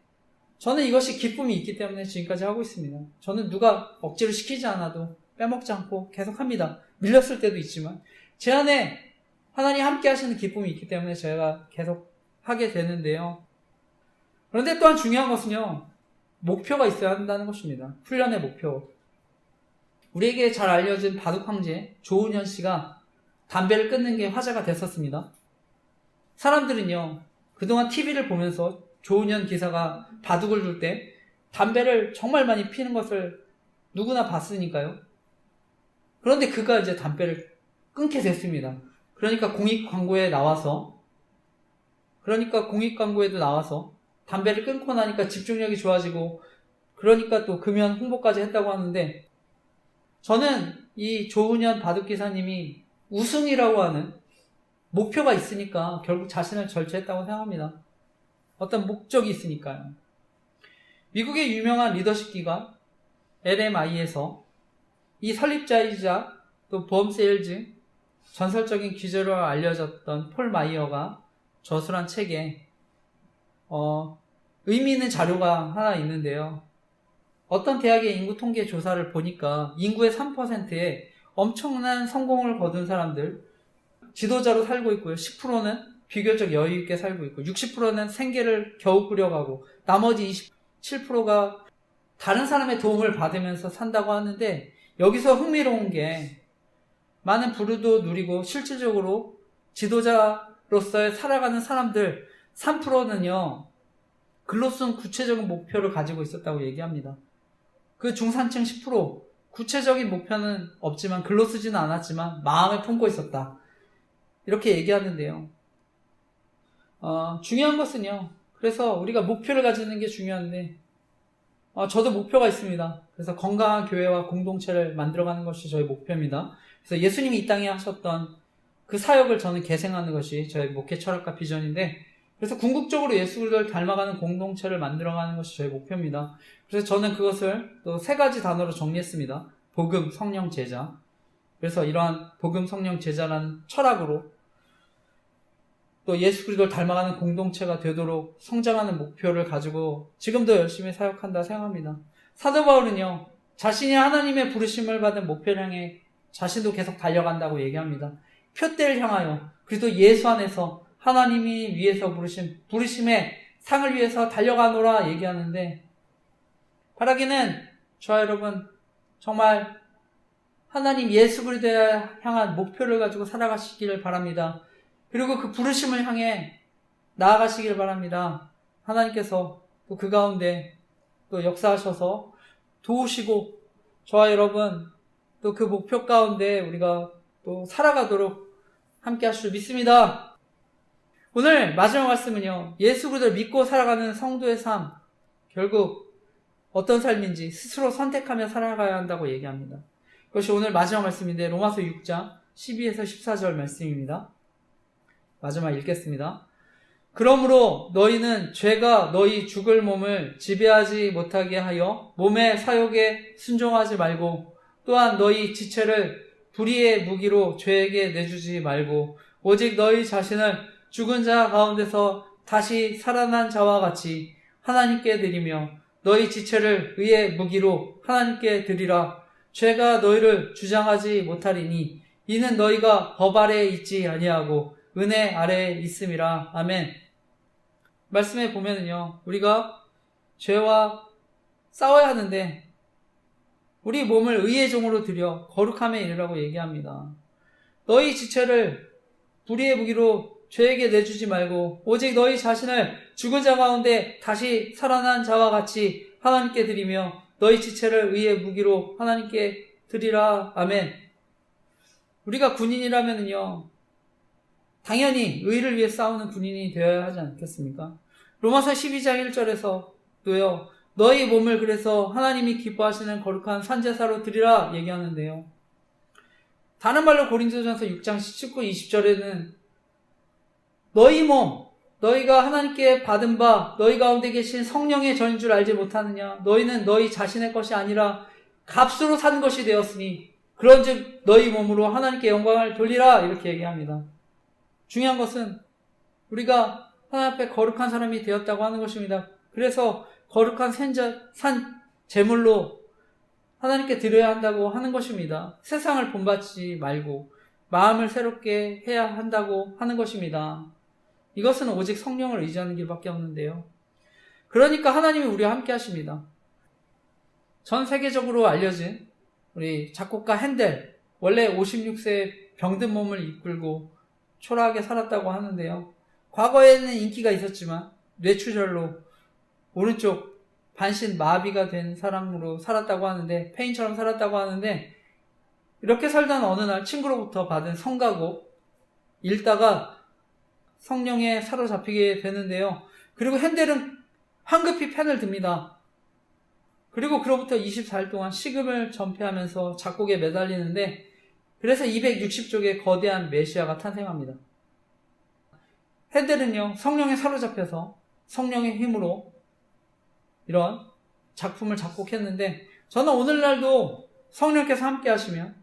Speaker 1: 저는 이것이 기쁨이 있기 때문에 지금까지 하고 있습니다. 저는 누가 억지로 시키지 않아도 빼먹지 않고 계속 합니다. 밀렸을 때도 있지만 제 안에 하나님 함께 하시는 기쁨이 있기 때문에 제가 계속 하게 되는데요. 그런데 또한 중요한 것은요, 목표가 있어야 한다는 것입니다. 훈련의 목표. 우리에게 잘 알려진 바둑 황제 조은현 씨가 담배를 끊는 게 화제가 됐었습니다. 사람들은요, 그동안 TV를 보면서 조은현 기사가 바둑을 둘 때 담배를 정말 많이 피는 것을 누구나 봤으니까요. 그런데 그가 이제 담배를 끊게 됐습니다. 그러니까 공익 광고에도 나와서 담배를 끊고 나니까 집중력이 좋아지고 그러니까 또 금연 홍보까지 했다고 하는데 저는 이 조은현 바둑 기사님이 우승이라고 하는 목표가 있으니까 결국 자신을 절제했다고 생각합니다. 어떤 목적이 있으니까요. 미국의 유명한 리더십 기관 LMI에서 이 설립자이자 또 보험 세일즈 전설적인 기저로 알려졌던 폴 마이어가 저술한 책에 의미 있는 자료가 하나 있는데요. 어떤 대학의 인구 통계 조사를 보니까 인구의 3%에 엄청난 성공을 거둔 사람들, 지도자로 살고 있고요. 10%는 비교적 여유 있게 살고 있고 60%는 생계를 겨우 꾸려가고 나머지 27%가 다른 사람의 도움을 받으면서 산다고 하는데, 여기서 흥미로운 게 많은 부르도 누리고 실질적으로 지도자로서 살아가는 사람들 3%는요 글로 쓴 구체적인 목표를 가지고 있었다고 얘기합니다. 그 중산층 10% 구체적인 목표는 없지만 글로 쓰지는 않았지만 마음에 품고 있었다, 이렇게 얘기하는데요. 중요한 것은요, 그래서 우리가 목표를 가지는 게 중요한데, 저도 목표가 있습니다. 그래서 건강한 교회와 공동체를 만들어가는 것이 저의 목표입니다. 그래서 예수님이 이 땅에 하셨던 그 사역을 저는 계승하는 것이 저의 목회 철학과 비전인데, 그래서 궁극적으로 예수 그리스도를 닮아가는 공동체를 만들어가는 것이 저의 목표입니다. 그래서 저는 그것을 또 3가지 단어로 정리했습니다. 복음, 성령, 제자. 그래서 이러한 복음, 성령, 제자라는 철학으로 또 예수 그리스도를 닮아가는 공동체가 되도록 성장하는 목표를 가지고 지금도 열심히 사역한다 생각합니다. 사도 바울은요, 자신이 하나님의 부르심을 받은 목표를 향해 자신도 계속 달려간다고 얘기합니다. 표대를 향하여 그리스도 예수 안에서 하나님이 위에서 부르심의 상을 위해서 달려가노라 얘기하는데, 바라기는 저와 여러분 정말 하나님 예수 그리스도에 향한 목표를 가지고 살아가시기를 바랍니다. 그리고 그 부르심을 향해 나아가시길 바랍니다. 하나님께서 또 그 가운데 또 역사하셔서 도우시고 저와 여러분 또 그 목표 가운데 우리가 또 살아가도록 함께 하실 줄 믿습니다. 오늘 마지막 말씀은요, 예수 그리스도를 믿고 살아가는 성도의 삶, 결국 어떤 삶인지 스스로 선택하며 살아가야 한다고 얘기합니다. 그것이 오늘 마지막 말씀인데 로마서 6장 12에서 14절 말씀입니다. 마지막 읽겠습니다. 그러므로 너희는 죄가 너희 죽을 몸을 지배하지 못하게 하여 몸의 사욕에 순종하지 말고, 또한 너희 지체를 불의의 무기로 죄에게 내주지 말고, 오직 너희 자신을 죽은 자 가운데서 다시 살아난 자와 같이 하나님께 드리며 너희 지체를 의의 무기로 하나님께 드리라. 죄가 너희를 주장하지 못하리니 이는 너희가 법 아래에 있지 아니하고 은혜 아래에 있음이라. 아멘. 말씀에 보면은요, 우리가 죄와 싸워야 하는데 우리 몸을 의의 종으로 드려 거룩함에 이르라고 얘기합니다. 너희 지체를 불의의 무기로 죄에게 내주지 말고 오직 너희 자신을 죽은 자 가운데 다시 살아난 자와 같이 하나님께 드리며 너희 지체를 의의 무기로 하나님께 드리라. 아멘. 우리가 군인이라면요, 당연히 의를 위해 싸우는 군인이 되어야 하지 않겠습니까? 로마서 12장 1절에서도요, 너희 몸을 그래서 하나님이 기뻐하시는 거룩한 산제사로 드리라 얘기하는데요. 다른 말로 고린도전서 6장 19, 20절에는 너희 몸, 너희가 하나님께 받은 바 너희 가운데 계신 성령의 전인 줄 알지 못하느냐? 너희는 너희 자신의 것이 아니라 값으로 산 것이 되었으니 그런즉 너희 몸으로 하나님께 영광을 돌리라, 이렇게 얘기합니다. 중요한 것은 우리가 하나님 앞에 거룩한 사람이 되었다고 하는 것입니다. 그래서 거룩한 산 제물로 하나님께 드려야 한다고 하는 것입니다. 세상을 본받지 말고 마음을 새롭게 해야 한다고 하는 것입니다. 이것은 오직 성령을 의지하는 길밖에 없는데요. 그러니까 하나님이 우리와 함께 하십니다. 전 세계적으로 알려진 우리 작곡가 핸델, 원래 56세에 병든 몸을 이끌고 초라하게 살았다고 하는데요. 과거에는 인기가 있었지만 뇌출혈로 오른쪽 반신 마비가 된 사람으로 살았다고 하는데, 페인처럼 살았다고 하는데, 이렇게 살던 어느 날 친구로부터 받은 성가곡 읽다가 성령에 사로잡히게 되는데요. 그리고 핸델은 황급히 펜을 듭니다. 그리고 그로부터 24일 동안 식음을 전폐하면서 작곡에 매달리는데, 그래서 260쪽의 거대한 메시아가 탄생합니다. 핸델은요, 성령에 사로잡혀서 성령의 힘으로 이런 작품을 작곡했는데, 저는 오늘날도 성령께서 함께 하시면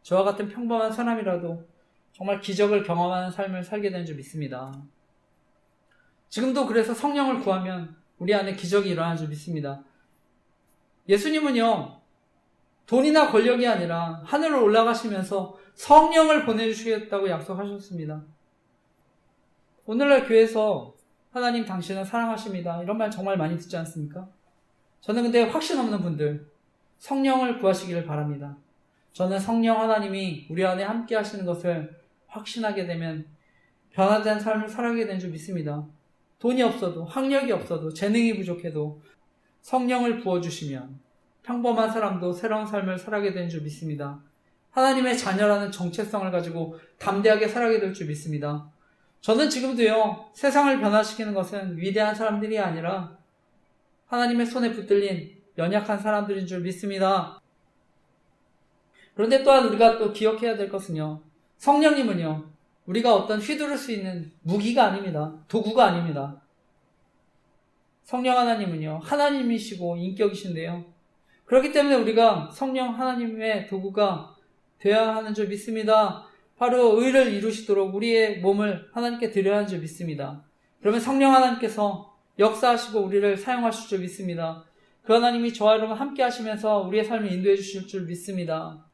Speaker 1: 저와 같은 평범한 사람이라도 정말 기적을 경험하는 삶을 살게 되는 줄 믿습니다. 지금도 그래서 성령을 구하면 우리 안에 기적이 일어나는 줄 믿습니다. 예수님은요, 돈이나 권력이 아니라 하늘로 올라가시면서 성령을 보내주시겠다고 약속하셨습니다. 오늘날 교회에서 하나님 당신은 사랑하십니다, 이런 말 정말 많이 듣지 않습니까? 저는 근데 확신 없는 분들, 성령을 구하시기를 바랍니다. 저는 성령 하나님이 우리 안에 함께 하시는 것을 확신하게 되면 변화된 삶을 살아가게 되는 줄 믿습니다. 돈이 없어도, 학력이 없어도, 재능이 부족해도 성령을 부어주시면 평범한 사람도 새로운 삶을 살아가게 되는 줄 믿습니다. 하나님의 자녀라는 정체성을 가지고 담대하게 살아가게 될 줄 믿습니다. 저는 지금도요, 세상을 변화시키는 것은 위대한 사람들이 아니라 하나님의 손에 붙들린 연약한 사람들인 줄 믿습니다. 그런데 또한 우리가 또 기억해야 될 것은요, 성령님은요, 우리가 어떤 휘두를 수 있는 무기가 아닙니다. 도구가 아닙니다. 성령 하나님은요, 하나님이시고 인격이신데요. 그렇기 때문에 우리가 성령 하나님의 도구가 되어야 하는 줄 믿습니다. 바로 의를 이루시도록 우리의 몸을 하나님께 드려야 하는 줄 믿습니다. 그러면 성령 하나님께서 역사하시고 우리를 사용하실 줄 믿습니다. 그 하나님이 저와 여러분 함께 하시면서 우리의 삶을 인도해 주실 줄 믿습니다.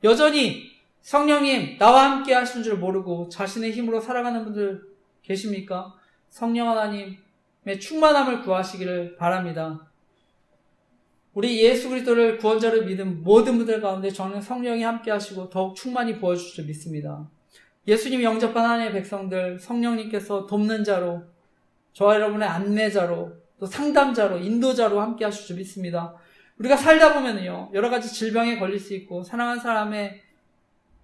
Speaker 1: 여전히 성령님 나와 함께 하신 줄 모르고 자신의 힘으로 살아가는 분들 계십니까? 성령 하나님의 충만함을 구하시기를 바랍니다. 우리 예수 그리스도를 구원자로 믿은 모든 분들 가운데 저는 성령이 함께 하시고 더욱 충만히 부어주실 줄 믿습니다. 예수님 영접한 하나님의 백성들, 성령님께서 돕는 자로, 저와 여러분의 안내자로, 또 상담자로, 인도자로 함께 하실 줄 믿습니다. 우리가 살다 보면요, 여러 가지 질병에 걸릴 수 있고, 사랑하는 사람의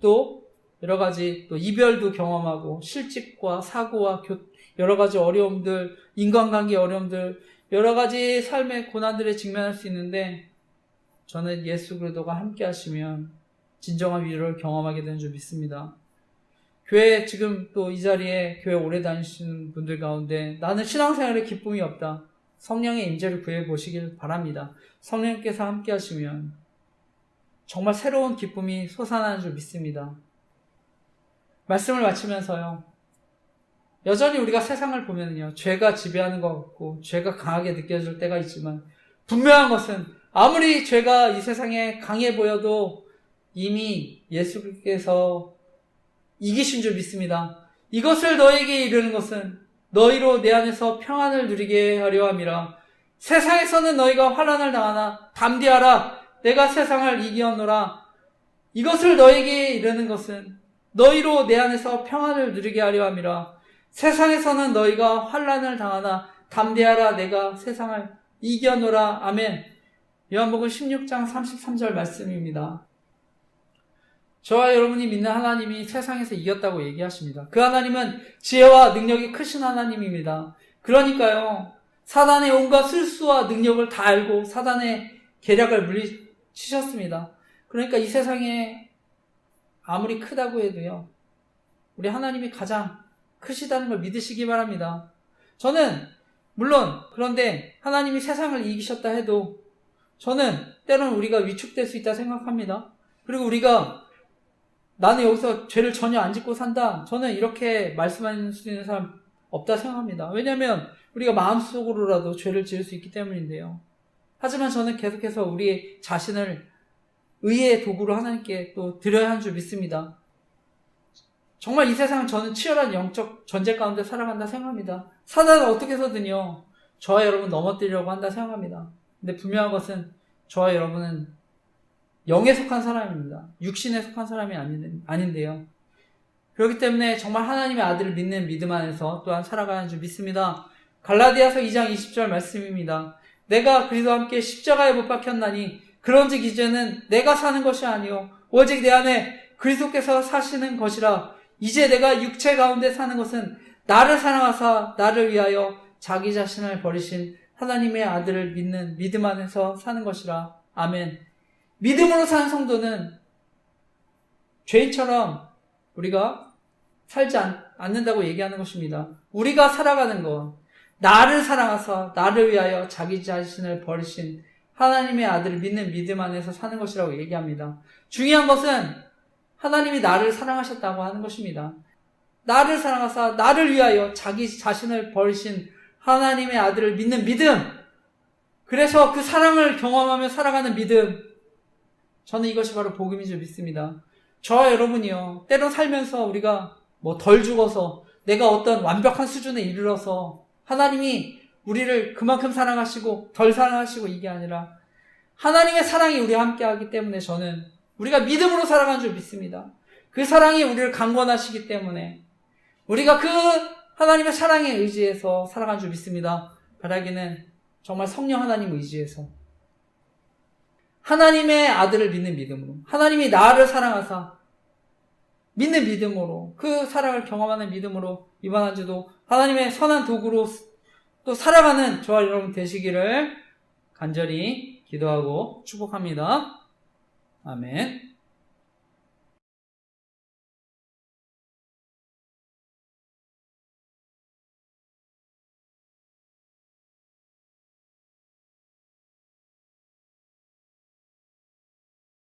Speaker 1: 또 여러 가지 또 이별도 경험하고, 실직과 사고와 여러 가지 어려움들, 인간관계 어려움들, 여러 가지 삶의 고난들에 직면할 수 있는데, 저는 예수 그리스도가 함께 하시면 진정한 위로를 경험하게 되는 줄 믿습니다. 교회 지금 또 이 자리에 교회 오래 다니시는 분들 가운데 나는 신앙생활에 기쁨이 없다, 성령의 임재를 구해 보시길 바랍니다. 성령께서 함께 하시면 정말 새로운 기쁨이 솟아나는 줄 믿습니다. 말씀을 마치면서요, 여전히 우리가 세상을 보면요, 죄가 지배하는 것 같고 죄가 강하게 느껴질 때가 있지만, 분명한 것은 아무리 죄가 이 세상에 강해 보여도 이미 예수께서 이기신 줄 믿습니다. 이것을 너에게 이르는 것은 너희로 내 안에서 평안을 누리게 하려 함이라. 세상에서는 너희가 환난을 당하나 담대하라, 내가 세상을 이기었노라. 이것을 너에게 이르는 것은 너희로 내 안에서 평안을 누리게 하려 함이라. 세상에서는 너희가 환난을 당하나 담대하라, 내가 세상을 이겨노라. 아멘. 요한복음 16장 33절 말씀입니다. 저와 여러분이 믿는 하나님이 세상에서 이겼다고 얘기하십니다. 그 하나님은 지혜와 능력이 크신 하나님입니다. 그러니까요, 사단의 온갖 술수와 능력을 다 알고 사단의 계략을 물리치셨습니다. 그러니까 이 세상에 아무리 크다고 해도요, 우리 하나님이 가장 크시다는 걸 믿으시기 바랍니다. 저는 물론 그런데 하나님이 세상을 이기셨다 해도 저는 때로는 우리가 위축될 수 있다 생각합니다. 그리고 우리가 나는 여기서 죄를 전혀 안 짓고 산다, 저는 이렇게 말씀할 수 있는 사람 없다 생각합니다. 왜냐하면 우리가 마음속으로라도 죄를 지을 수 있기 때문인데요. 하지만 저는 계속해서 우리 자신을 의의 도구로 하나님께 또 드려야 하는 줄 믿습니다. 정말 이 세상 저는 치열한 영적 전쟁 가운데 살아간다 생각합니다. 사단은 어떻게 해서든요, 저와 여러분 넘어뜨리려고 한다 생각합니다. 근데 분명한 것은 저와 여러분은 영에 속한 사람입니다. 육신에 속한 사람이 아닌데요. 그렇기 때문에 정말 하나님의 아들을 믿는 믿음 안에서 또한 살아가는 줄 믿습니다. 갈라디아서 2장 20절 말씀입니다. 내가 그리스도와 함께 십자가에 못 박혔나니 그런즉 이제는 내가 사는 것이 아니요 오직 내 안에 그리스도께서 사시는 것이라. 이제 내가 육체 가운데 사는 것은 나를 사랑하사 나를 위하여 자기 자신을 버리신 하나님의 아들을 믿는 믿음 안에서 사는 것이라. 아멘. 믿음으로 사는 성도는 죄인처럼 우리가 살지 않는다고 얘기하는 것입니다. 우리가 살아가는 것, 나를 사랑하사 나를 위하여 자기 자신을 버리신 하나님의 아들을 믿는 믿음 안에서 사는 것이라고 얘기합니다. 중요한 것은 하나님이 나를 사랑하셨다고 하는 것입니다. 나를 사랑하사 나를 위하여 자기 자신을 버리신 하나님의 아들을 믿는 믿음. 그래서 그 사랑을 경험하며 살아가는 믿음. 저는 이것이 바로 복음인 줄 믿습니다. 저와 여러분이요, 때론 살면서 우리가 덜 죽어서 내가 어떤 완벽한 수준에 이르러서 하나님이 우리를 그만큼 사랑하시고 덜 사랑하시고 이게 아니라 하나님의 사랑이 우리와 함께하기 때문에 저는 우리가 믿음으로 살아가는 줄 믿습니다. 그 사랑이 우리를 강권하시기 때문에 우리가 그 하나님의 사랑에 의지해서 살아가는 줄 믿습니다. 바라기는 정말 성령 하나님 의지해서 하나님의 아들을 믿는 믿음으로, 하나님이 나를 사랑하사 믿는 믿음으로, 그 사랑을 경험하는 믿음으로 이번 한 주도 하나님의 선한 도구로 또 살아가는 저와 여러분 되시기를 간절히 기도하고 축복합니다. 아멘.